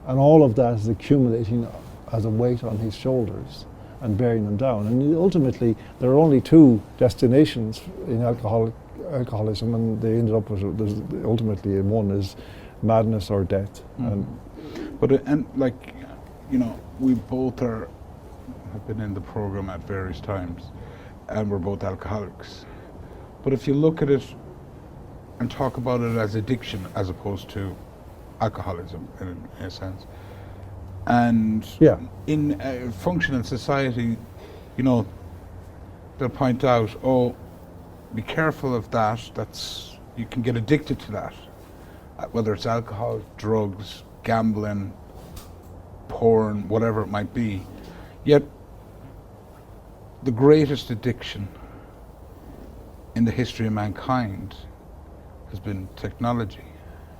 and all of that is accumulating as a weight on his shoulders and bearing them down. And ultimately, there are only two destinations in alcoholism, and they ended up with ultimately one is madness or death. We both have been in the program at various times, and we're both alcoholics. But if you look at it and talk about it as addiction as opposed to alcoholism in a sense, and in functional society, they'll point out, be careful of that. You can get addicted to that, whether it's alcohol, drugs, gambling, porn, whatever it might be. Yet the greatest addiction in the history of mankind has been technology.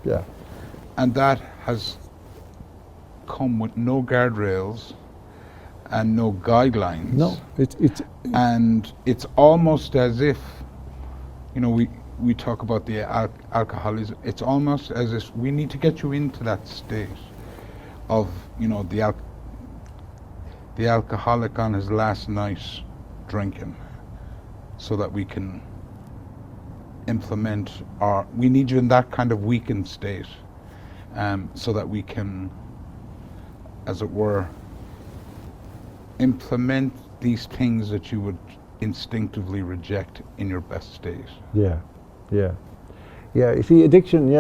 Yeah. And that has come with no guardrails and no guidelines. No, and it's almost as if, we talk about the alcoholism. It's almost as if we need to get you into that state of, the alcoholic on his last night drinking, so that we can implement we need you in that kind of weakened state, so that we can, as it were, implement these things that you would instinctively reject in your best state. Yeah. You see, addiction.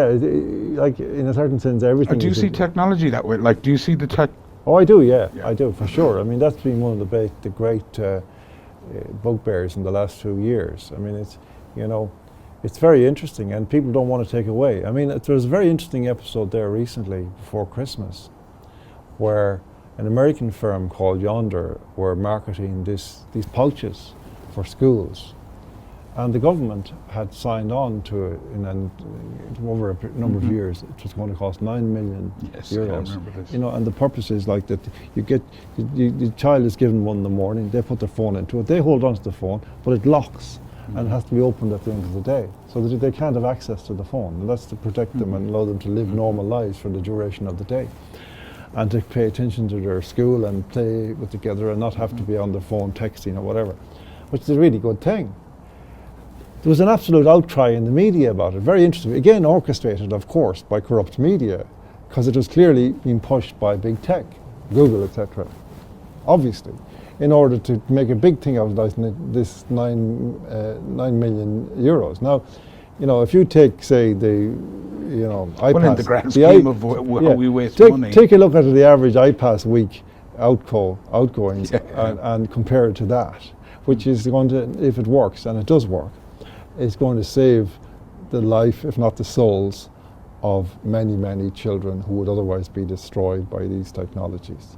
Like in a certain sense, everything. Do you see technology that way? Like, do you see the tech? Oh, I do. Yeah, I do for sure. I mean, that's been one of the great bugbears in the last few years. I mean, it's very interesting, and people don't want to take away. I mean, there was a very interesting episode there recently before Christmas, where an American firm called Yonder were marketing these pouches for schools. And the government had signed on to it over a number of years. It was going to cost 9 million euros. I remember this. And the purpose is like that. The child is given one in the morning. They put their phone into it. They hold on to the phone, but it locks and has to be opened at the end of the day, so that they can't have access to the phone. And that's to protect them and allow them to live normal lives for the duration of the day, and to pay attention to their school and play together and not have to be on their phone texting or whatever, which is a really good thing. There was an absolute outcry in the media about it, very interesting. Again, orchestrated, of course, by corrupt media, because it was clearly being pushed by big tech, Google, etc., obviously, in order to make a big thing out of this 9 million euros. Now, if you take, say, the iPass... Well, in the grand scheme of how we waste money. Take a look at the average iPass week outgoings and compare it to that, which is going to, if it works, and it does work, is going to save the life, if not the souls, of many, many children who would otherwise be destroyed by these technologies.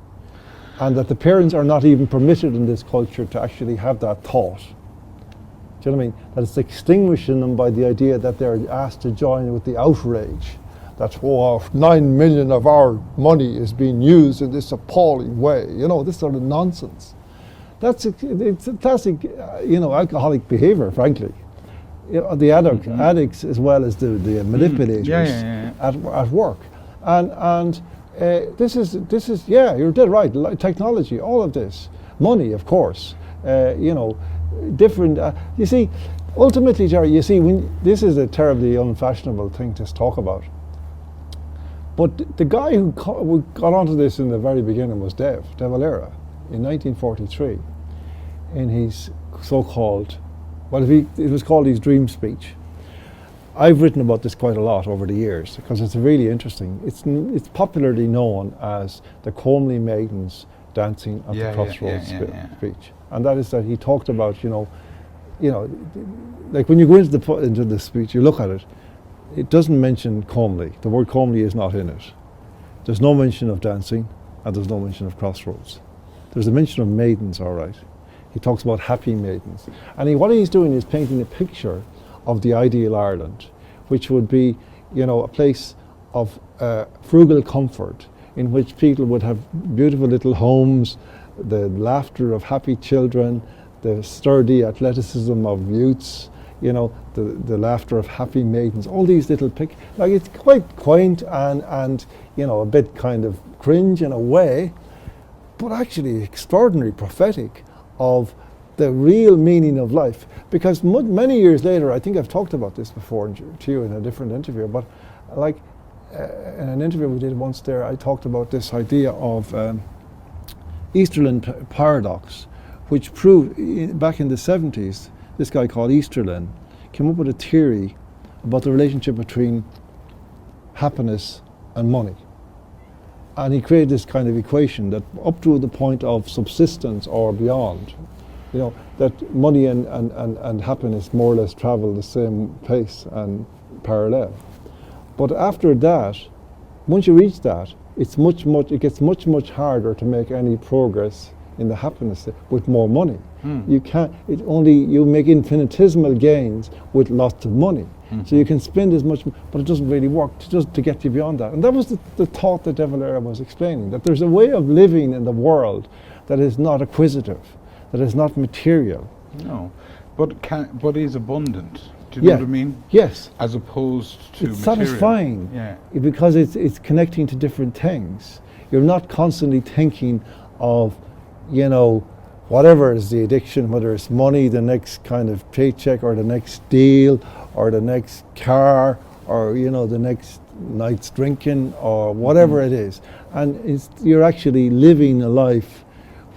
And that the parents are not even permitted in this culture to actually have that thought. Do you know what I mean? That it's extinguishing them by the idea that they're asked to join with the outrage. That 9 million of our money is being used in this appalling way. This sort of nonsense. It's a classic, alcoholic behavior, frankly. The addicts as well as the manipulators at work, and this is you're dead right. Technology, all of this, money, of course, different. You see, ultimately, Gerry, this is a terribly unfashionable thing to talk about. But the guy who got onto this in the very beginning was De Valera in 1943, in his so-called. It was called his dream speech. I've written about this quite a lot over the years because it's really interesting. It's popularly known as the Comely Maiden's dancing at the Crossroads speech, and that is that he talked about, like when you go into the speech, you look at it, it doesn't mention comely. The word comely is not in it. There's no mention of dancing, and there's no mention of Crossroads. There's a mention of maidens, all right. He talks about happy maidens. And what he's doing is painting a picture of the ideal Ireland, which would be, a place of frugal comfort, in which people would have beautiful little homes, the laughter of happy children, the sturdy athleticism of youths, the laughter of happy maidens, all these little like it's quite quaint and a bit kind of cringe in a way, but actually extraordinarily prophetic of the real meaning of life. Because many years later, I think I've talked about this before to you in a different interview, but like in an interview we did once there, I talked about this idea of Easterland paradox, which proved back in the 70s, this guy called Easterlin came up with a theory about the relationship between happiness and money. And he created this kind of equation that up to the point of subsistence or beyond, that money and happiness more or less travel the same pace and parallel. But after that, once you reach that, it gets much harder to make any progress in the happiness with more money. You make infinitesimal gains with lots of money. So you can spend as much, but it doesn't really work to get you beyond that. And that was the thought that De Valera was explaining, that there's a way of living in the world that is not acquisitive, that is not material. No, but is abundant. Do you know what I mean? Yes. As opposed to it's material. satisfying. Yeah. Because it's connecting to different things. You're not constantly thinking of, whatever is the addiction, whether it's money, the next kind of paycheck, or the next deal, or the next car, or the next night's drinking, or whatever it is. And you're actually living a life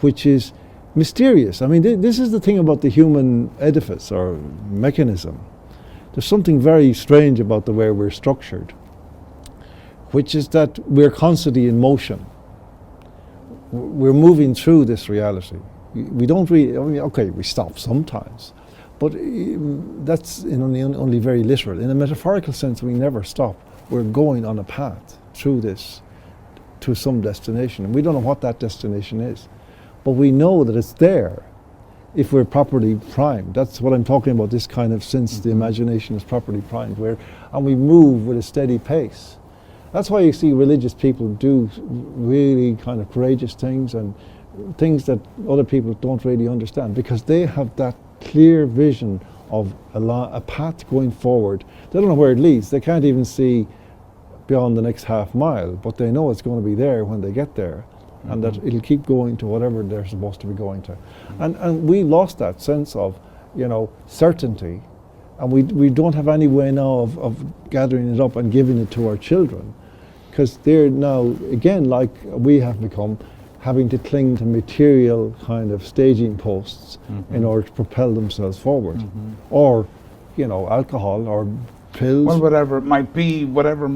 which is mysterious. I mean, this is the thing about the human edifice or mechanism. There's something very strange about the way we're structured, which is that we're constantly in motion. We're moving through this reality. We don't really, we stop sometimes, but that's only very literal. In a metaphorical sense, we never stop. We're going on a path through this to some destination, and we don't know what that destination is, but we know that it's there if we're properly primed. That's what I'm talking about, this kind of sense the imagination is properly primed, and we move with a steady pace. That's why you see religious people do really kind of courageous things and things that other people don't really understand, because they have that clear vision of a path going forward. They don't know where it leads. They can't even see beyond the next half mile, but they know it's going to be there when they get there, and that it'll keep going to whatever they're supposed to be going to. And we lost that sense of, certainty, and we don't have any way now of gathering it up and giving it to our children, because they're now, again, like we have become, having to cling to material kind of staging posts in order to propel themselves forward, or alcohol or pills. Well, whatever it might be, whatever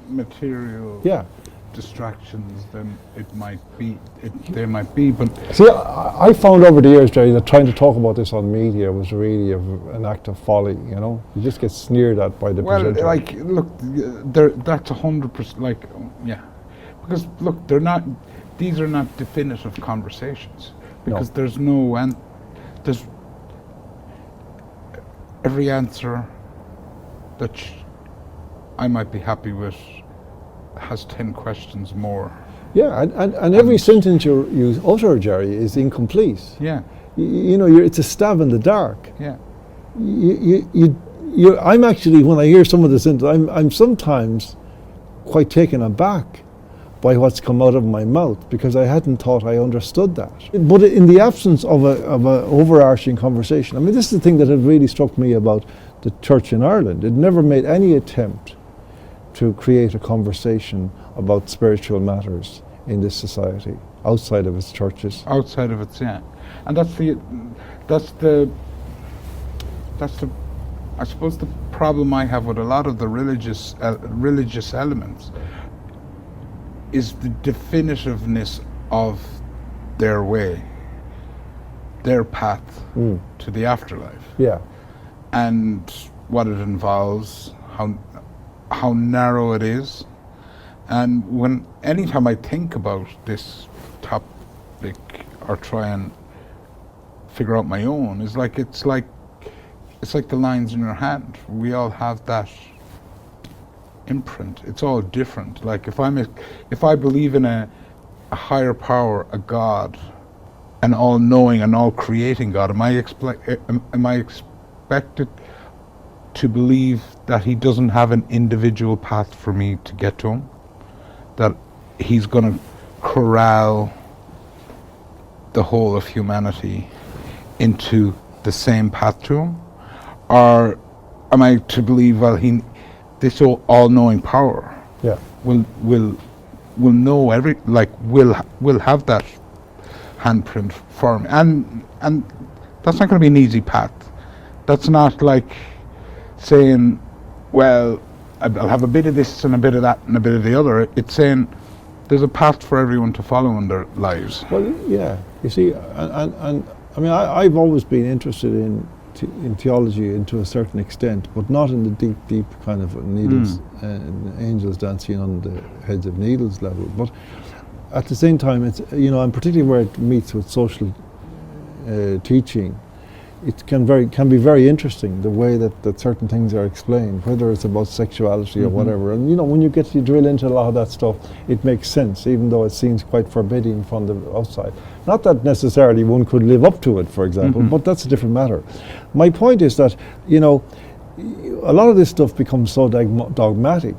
material distractions, then it might be. They might be, but see, I found over the years, Gerry, that trying to talk about this on media was really an act of folly. You just get sneered at by the presenter. Well, like, look, that's 100%. Because look, they're not. These are not definitive conversations, because there's there's every answer that I might be happy with has 10 questions more. Yeah, and every sentence you utter, Gerry, is incomplete. Yeah. It's a stab in the dark. Yeah. I'm actually, when I hear some of the sentences, I'm sometimes quite taken aback by what's come out of my mouth, because I hadn't thought I understood that. But in the absence of a overarching conversation, I mean, this is the thing that had really struck me about the church in Ireland. It never made any attempt to create a conversation about spiritual matters in this society, outside of its churches. Outside of its, yeah. And that's the I suppose the problem I have with a lot of the religious elements is the definitiveness of their way, their path to the afterlife, Yeah. and what it involves, how narrow it is. And anytime I think about this topic or try and figure out my own, it's like the lines in your hand. We all have that imprint. It's all different. Like if I believe in a higher power, a God, an all-knowing and all-creating God, am I expected to believe that he doesn't have an individual path for me to get to him? That he's going to corral the whole of humanity into the same path to him? Or am I to believe, well, this all-knowing power will know will have that handprint for me, and that's not going to be an easy path. That's not like saying, well, I'll have a bit of this and a bit of that and a bit of the other. It's saying there's a path for everyone to follow in their lives. Well, yeah. You see, and I mean, I've always been interested in theology to a certain extent, but not in the deep kind of needles, angels dancing on the heads of needles level. But at the same time, it's, and particularly where it meets with social teaching, it can be very interesting the way that certain things are explained, whether it's about sexuality or whatever. And when you drill into a lot of that stuff, it makes sense, even though it seems quite forbidding from the outside. Not that necessarily one could live up to it, for example, but that's a different matter. My point is that, a lot of this stuff becomes so dogmatic,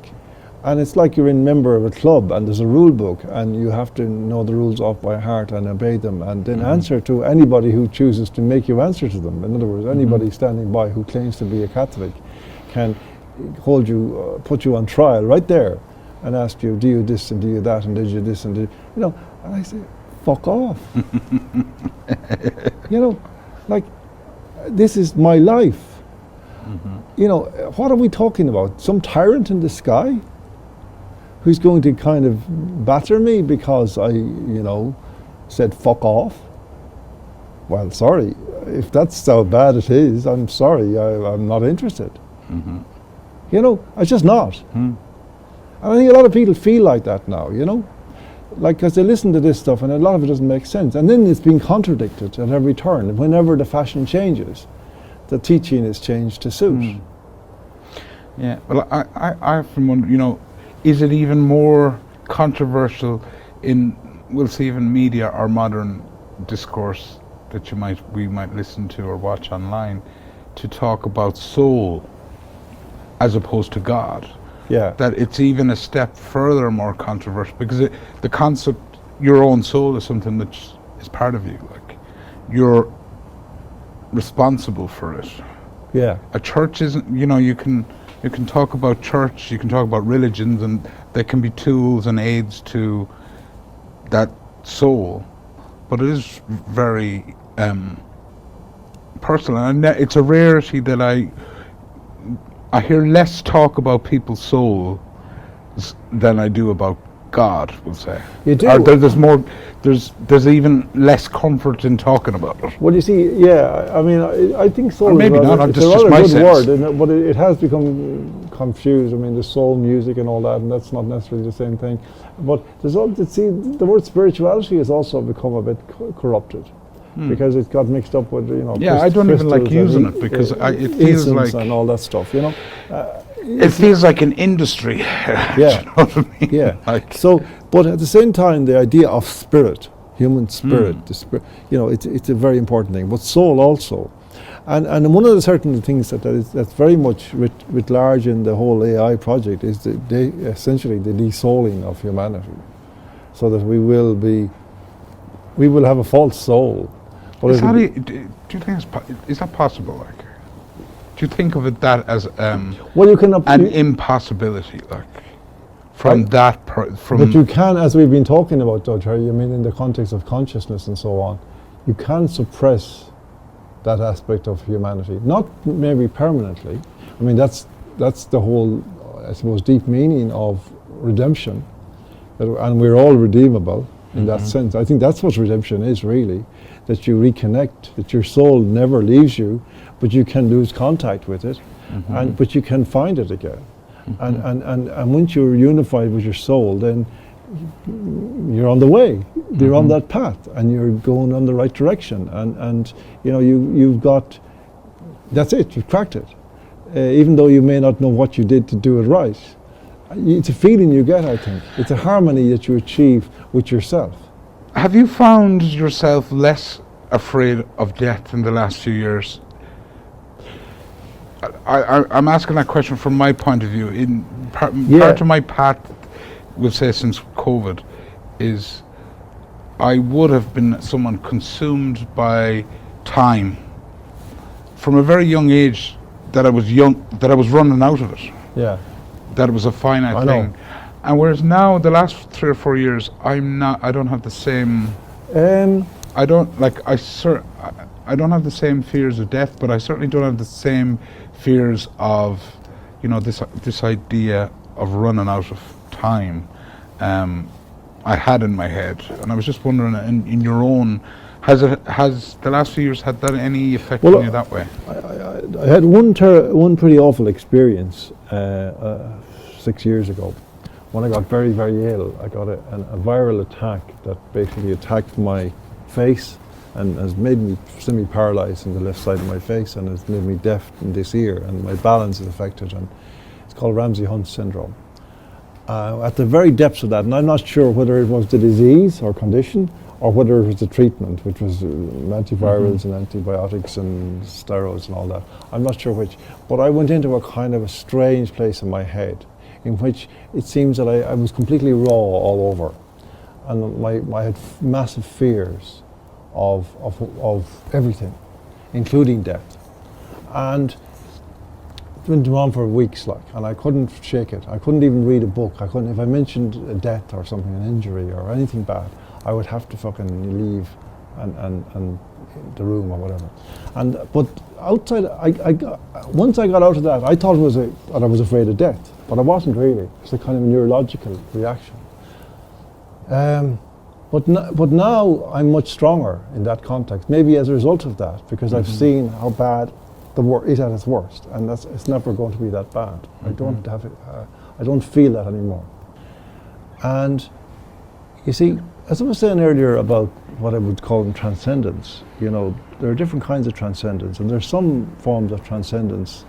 and it's like you're a member of a club and there's a rule book and you have to know the rules off by heart and obey them and then answer to anybody who chooses to make you answer to them. In other words, anybody standing by who claims to be a Catholic can hold you, put you on trial right there and ask you, do you this and do you that and did you this and did and I say, fuck off. Like, this is my life. What are we talking about? Some tyrant in the sky who's going to kind of batter me because I, said fuck off? Well, sorry, if that's how bad it is, I'm sorry, I'm not interested. I'm just not. And I think a lot of people feel like that now, like, because they listen to this stuff and a lot of it doesn't make sense. And then it's being contradicted at every turn. Whenever the fashion changes, the teaching is changed to suit. Yeah, well, I often wonder, is it even more controversial in, we'll see, even media or modern discourse that we might listen to or watch online, to talk about soul as opposed to God? Yeah. That it's even a step further more controversial, because the concept, your own soul, is something that is part of you. Like, you're responsible for it. Yeah. A church isn't, you can talk about church, you can talk about religions, and they can be tools and aids to that soul, but it is very personal, and it's a rarity that I hear less talk about people's souls than I do about God, we'll say. You do. Or there's more. There's even less comfort in talking about it. Well, you see, yeah, I mean, I think soul. Or maybe is not. rather, it's just a rather my good sense. word, but it has become confused. I mean, the soul music and all that, and that's not necessarily the same thing. But there's the word spirituality has also become a bit corrupted, because it got mixed up with Yeah, I don't even like using it because it feels like and all that stuff. It feels like an industry. Yeah. Do you know what I mean? Yeah. So, but at the same time, the idea of spirit, human spirit, the spirit, it's a very important thing. But soul also, and one of the certain things that's very much writ large in the whole AI project is essentially the de-souling of humanity, so that we will have a false soul. Do you think is that possible? Like, do you think of it that as well, you can an impossibility, like from that But you can, as we've been talking about, though, Gerry, I mean, in the context of consciousness and so on, you can suppress that aspect of humanity, not maybe permanently. I mean, that's the whole, I suppose, deep meaning of redemption, and we're all redeemable. in that sense. I think that's what redemption is really, that you reconnect, that your soul never leaves you, but you can lose contact with it, but you can find it again. And once you're unified with your soul, then you're on the way, you're on that path, and you're going on the right direction. And you know, you've got, that's it, you've cracked it. Even though you may not know what you did to do it right, it's a feeling you get, I think. It's a harmony that you achieve with yourself. Have you found yourself less afraid of death in the last few years? I'm asking that question from my point of view. Part of my path, we'll say since COVID, is I would have been someone consumed by time from a very young age, that I was running out of it. Yeah. That it was a finite thing. And whereas now, the last 3 or 4 years, I don't have the same, I don't have the same fears of death, but I certainly don't have the same fears of, you know, this idea of running out of time. I had in my head, and I was just wondering, in your own, has the last few years had that any effect on you that way? I had one pretty awful experience 6 years ago, when I got very, very ill. I got a viral attack that basically attacked my face and has made me semi-paralyzed in the left side of my face, and has made me deaf in this ear, and my balance is affected, and it's called Ramsay-Hunt syndrome. At the very depths of that, and I'm not sure whether it was the disease or condition, or whether it was the treatment, which was antivirals and antibiotics and steroids and all that. I'm not sure which, but I went into a kind of a strange place in my head, in which it seems that I was completely raw all over, and I had massive fears of everything, including death. And it went on for weeks, and I couldn't shake it. I couldn't even read a book. I couldn't, if I mentioned a death or something, an injury or anything bad, I would have to fucking leave and the room or whatever. But outside, once I got out of that, I thought that I was afraid of death, but I wasn't really. It's a kind of a neurological reaction. But now I'm much stronger in that context, maybe as a result of that, because I've seen how bad it at its worst, and it's never going to be that bad. I don't have it. I don't feel that anymore. And you see, as I was saying earlier about what I would call transcendence, you know, there are different kinds of transcendence, and there's some forms of transcendence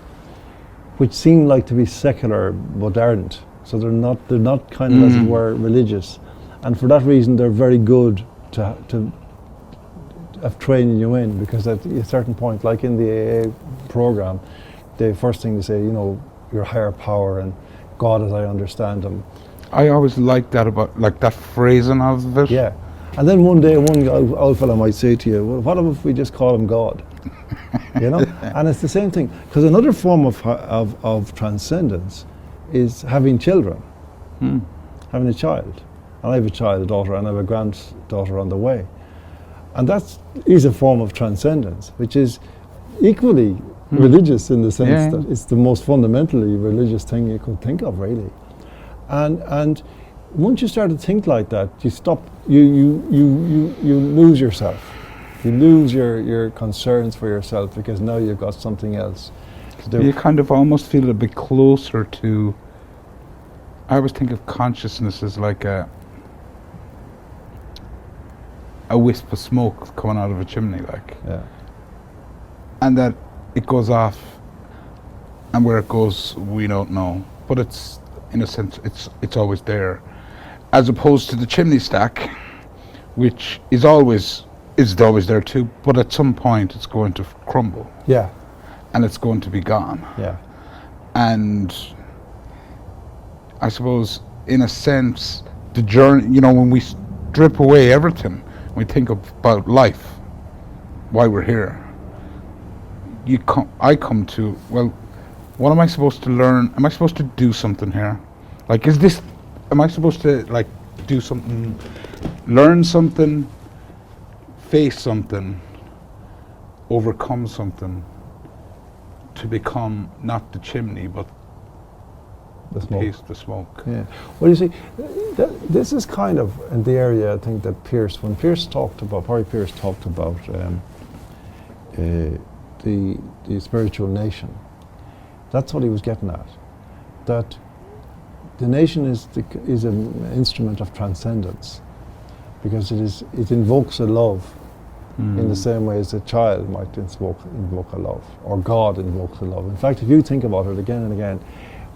which seem like to be secular but aren't. So they're not kind of, as it were, religious, and for that reason they're very good to have training you in, because at a certain point, like in the AA program, the first thing they say, you know, your higher power and God as I understand him. I always liked that about, like, that phrasing of it. Yeah. And then one day one old fella might say to you, well, what if we just call him God? You know? And it's the same thing. Because another form of transcendence is having children, having a child. And I have a daughter, and I have a granddaughter on the way. And that is a form of transcendence, which is equally religious in the sense that it's the most fundamentally religious thing you could think of, really. And once you start to think like that, you stop. You lose yourself. You lose your concerns for yourself, because now you've got something else to do. You kind of almost feel a bit closer to. I always think of consciousness as like a wisp of smoke coming out of a chimney, like. Yeah. And that it goes off, and where it goes, we don't know. But it's, in a sense, it's always there, as opposed to the chimney stack, which is always there too. But at some point, it's going to crumble. Yeah. And it's going to be gone. Yeah. And I suppose, in a sense, the journey. You know, when we strip away everything, we think about life, why we're here. I come to, well, what am I supposed to learn? Am I supposed to do something here? Like, am I supposed to, like, do something, learn something, face something, overcome something, to become not the chimney, but The smoke. Peace, the smoke. Yeah. Well, you see, this is kind of in the area, I think, that when Pierce talked about the spiritual nation, that's what he was getting at. That the nation is an instrument of transcendence, because it invokes a love in the same way as a child might invoke a love, or God invokes a love. In fact, if you think about it again and again,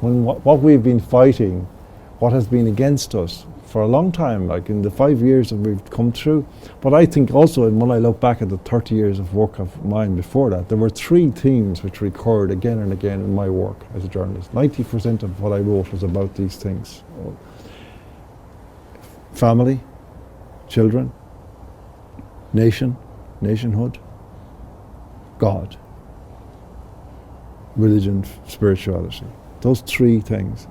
when what we've been fighting, what has been against us for a long time, like in the 5 years that we've come through, but I think also when I look back at the 30 years of work of mine before that, there were 3 themes which recurred again and again in my work as a journalist. 90% of what I wrote was about these things. Family, children, nation, nationhood, God, religion, spirituality. Those 3 things.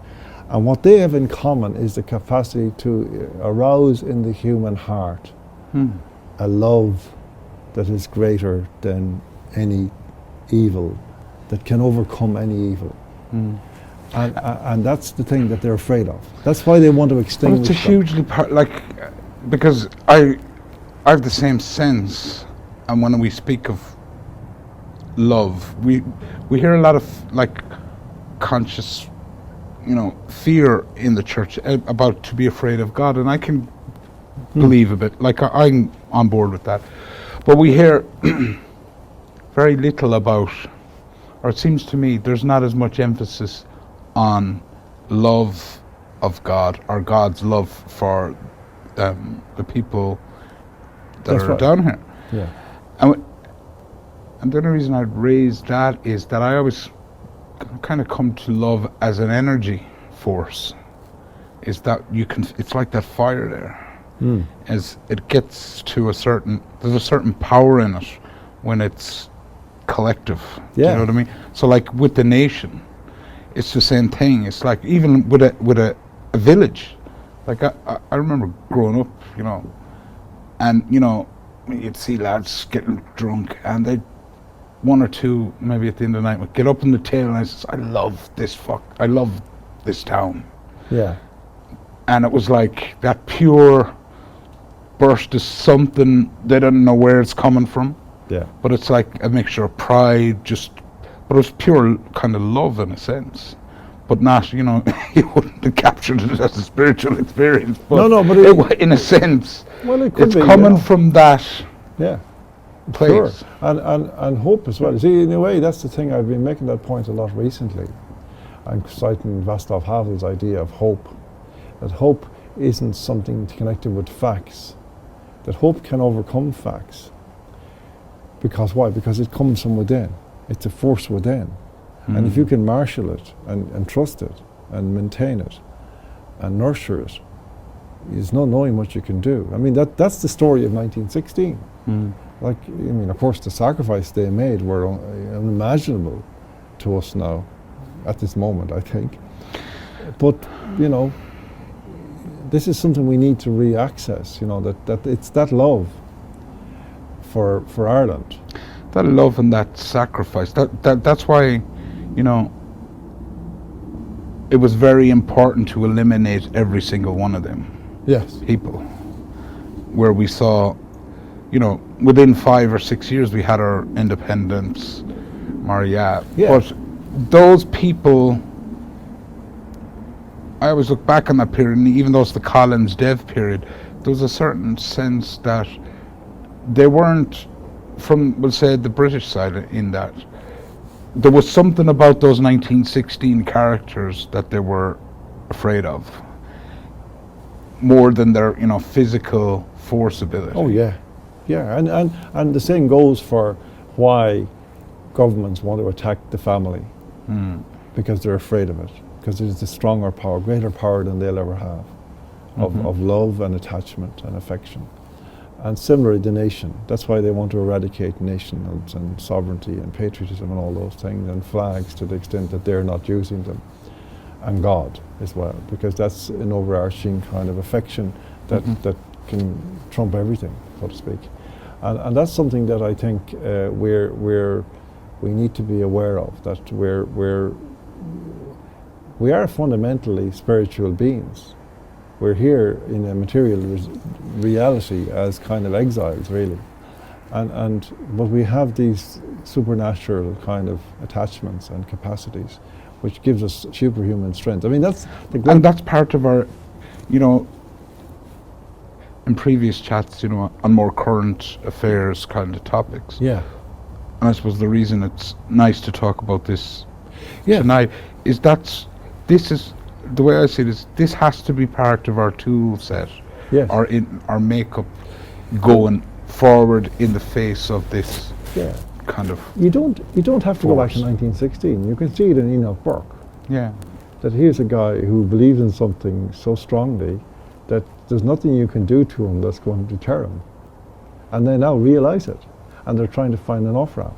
And what they have in common is the capacity to arouse in the human heart a love that is greater than any evil, that can overcome any evil. And that's the thing that they're afraid of. That's why they want to extinguish It's a hugely because I have the same sense, and when we speak of love, we hear a lot of conscious, fear in the church about to be afraid of God, and I can believe a bit. I'm on board with that, but we hear very little about, or it seems to me, there's not as much emphasis on love of God, or God's love for the people that That's are right. down here. Yeah. And the only reason I'd raise that is that I always kind of come to love as an energy force. Is that it's like that fire there. As it gets to there's a certain power in it when it's collective. Yeah. Do you know what I mean? So with the nation, it's the same thing. It's like even with a village. I remember growing up, and you'd see lads getting drunk, and they'd 1 or 2 maybe at the end of the night would get up in the tail, and I says, I love this town. Yeah. And it was like that pure burst of something, they don't know where it's coming from. Yeah. But it's like a mixture of pride, but it was pure kind of love in a sense. But not, you wouldn't have captured it as a spiritual experience. But No, but in a sense, well, it could it's be, coming from that Yeah. place. Sure. And hope as well. See, in a way, that's the thing. I've been making that point a lot recently. I'm citing Václav Havel's idea of hope. That hope isn't something connected with facts. That hope can overcome facts. Because why? Because it comes from within. It's a force within. And if you can marshal it and trust it and maintain it and nurture it, there's no knowing what you can do. I mean, that's the story of 1916. Of course, the sacrifice they made were unimaginable to us now, at this moment, I think. But, this is something we need to re-access, that it's that love for Ireland. That love and that sacrifice. That's why, it was very important to eliminate every single one of them. Yes. People. Where we saw, within 5 or 6 years we had our independence, Maria. Yeah. But those people, I always look back on that period, and even though it's the Collins Dev period, there was a certain sense that they weren't from, we'll say, the British side in that. There was something about those 1916 characters that they were afraid of, more than their, physical force ability. Oh yeah, yeah, and the same goes for why governments want to attack the family, because they're afraid of it, because it is a stronger power, greater power than they'll ever have, of love and attachment and affection. And similarly, the nation. That's why they want to eradicate nations and sovereignty and patriotism and all those things, and flags to the extent that they're not using them, and God as well, because that's an overarching kind of affection that can trump everything, so to speak. And that's something that I think we need to be aware of. That we are fundamentally spiritual beings. We're here in a material reality as kind of exiles, really. But we have these supernatural kind of attachments and capacities, which gives us superhuman strength. I mean, that's the great... And that's part of our, you know, in previous chats, you know, on more current affairs kind of topics. Yeah. And I suppose the reason it's nice to talk about this Yeah. tonight is this is, the way I see this has to be part of our tool set, Yes. our makeup going forward in the face of this Yeah. kind of... You don't have to go back to Force. 1916. You can see it in Enoch Burke. Yeah. That here's a guy who believes in something so strongly that there's nothing you can do to him that's going to deter him. And they now realize it. And they're trying to find an off-ramp.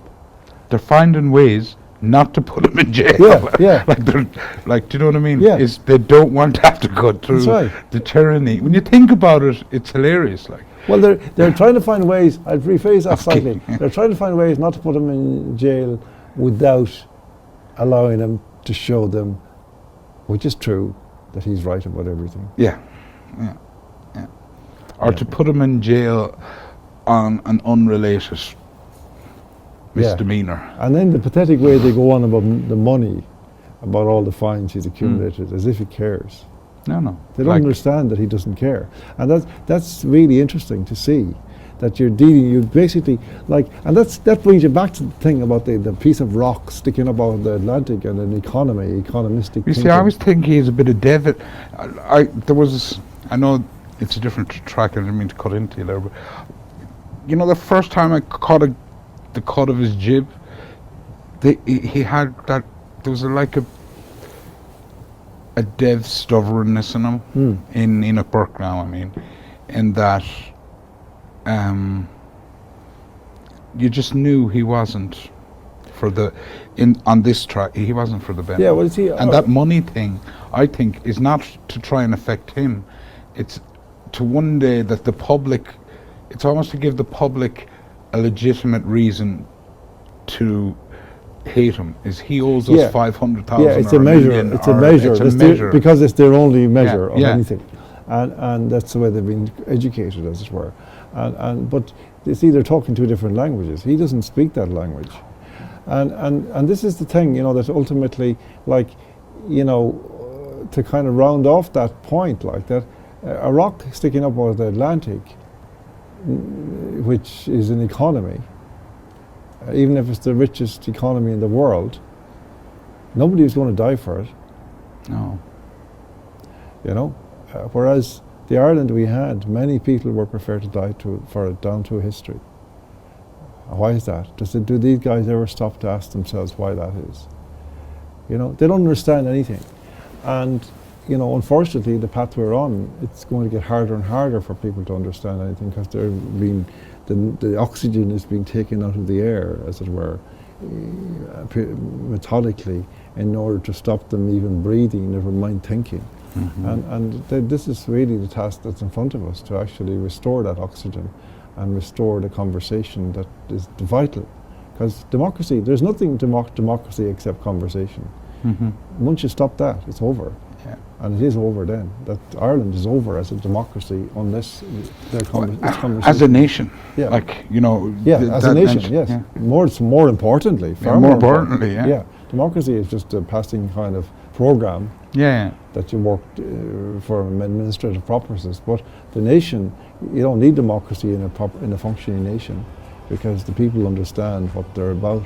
They're finding ways not to put him in jail. Yeah, yeah. Like, do you know what I mean? Yeah. Is they don't want to have to go through That's right. the tyranny. When you think about it, it's hilarious. Like, Well, they're trying to find ways, I'd rephrase that Of slightly, keeping- they're trying to find ways not to put him in jail without allowing him to show them, which is true, that he's right about everything. yeah. Or Yeah. to put him in jail on an unrelated misdemeanor. And then the pathetic way they go on about the money, about all the fines he's accumulated, as if he cares. No. They don't understand that he doesn't care. And that's really interesting to see, that you're dealing, you basically, like, and that brings you back to the thing about the piece of rock sticking up out of the Atlantic and an economistic You see, I always think he's a bit of David. I know it's a different track, I didn't mean to cut into you there, but you know, the first time I caught the cut of his jib, he had that, there was like a dev stubbornness in him, in Enoch Burke now, I mean, in that you just knew he wasn't for on this track, he wasn't for the benefit. Yeah, well, see, and that money thing, I think, is not to try and affect him, it's to one day that the public, it's almost to give the public a legitimate reason to hate him. Is he owes us 500,000? Yeah, it's or a measure. million, It's a or measure. It's a That's measure. because it's their only measure of yeah. anything, and that's the way they've been educated, as it were. But you see, they're talking two different languages. He doesn't speak that language, and this is the thing, you know, that ultimately, like, you know, to kind of round off that point, like that, a rock sticking up out of the Atlantic, which is an economy, even if it's the richest economy in the world, nobody is going to die for it. No. You know, whereas the Ireland we had, many people were prepared to die for it down through history. Why is that? Do these guys ever stop to ask themselves why that is? You know, they don't understand anything. And, you know, unfortunately, the path we're on, it's going to get harder and harder for people to understand anything, because the oxygen is being taken out of the air, as it were, methodically, in order to stop them even breathing, never mind thinking. This is really the task that's in front of us, to actually restore that oxygen and restore the conversation that is vital. Because democracy, there's nothing democracy except conversation. Once you stop that, it's over. Yeah. And it is over then. That Ireland is over as a democracy unless it's conversation. As a nation, Yeah. like, you know. Yeah, as a nation, yes. Yeah. More importantly, far More importantly, yeah. Yeah, democracy is just a passing kind of program Yeah. that you work for administrative purposes. But the nation, you don't need democracy in a functioning nation, because the people understand what they're about.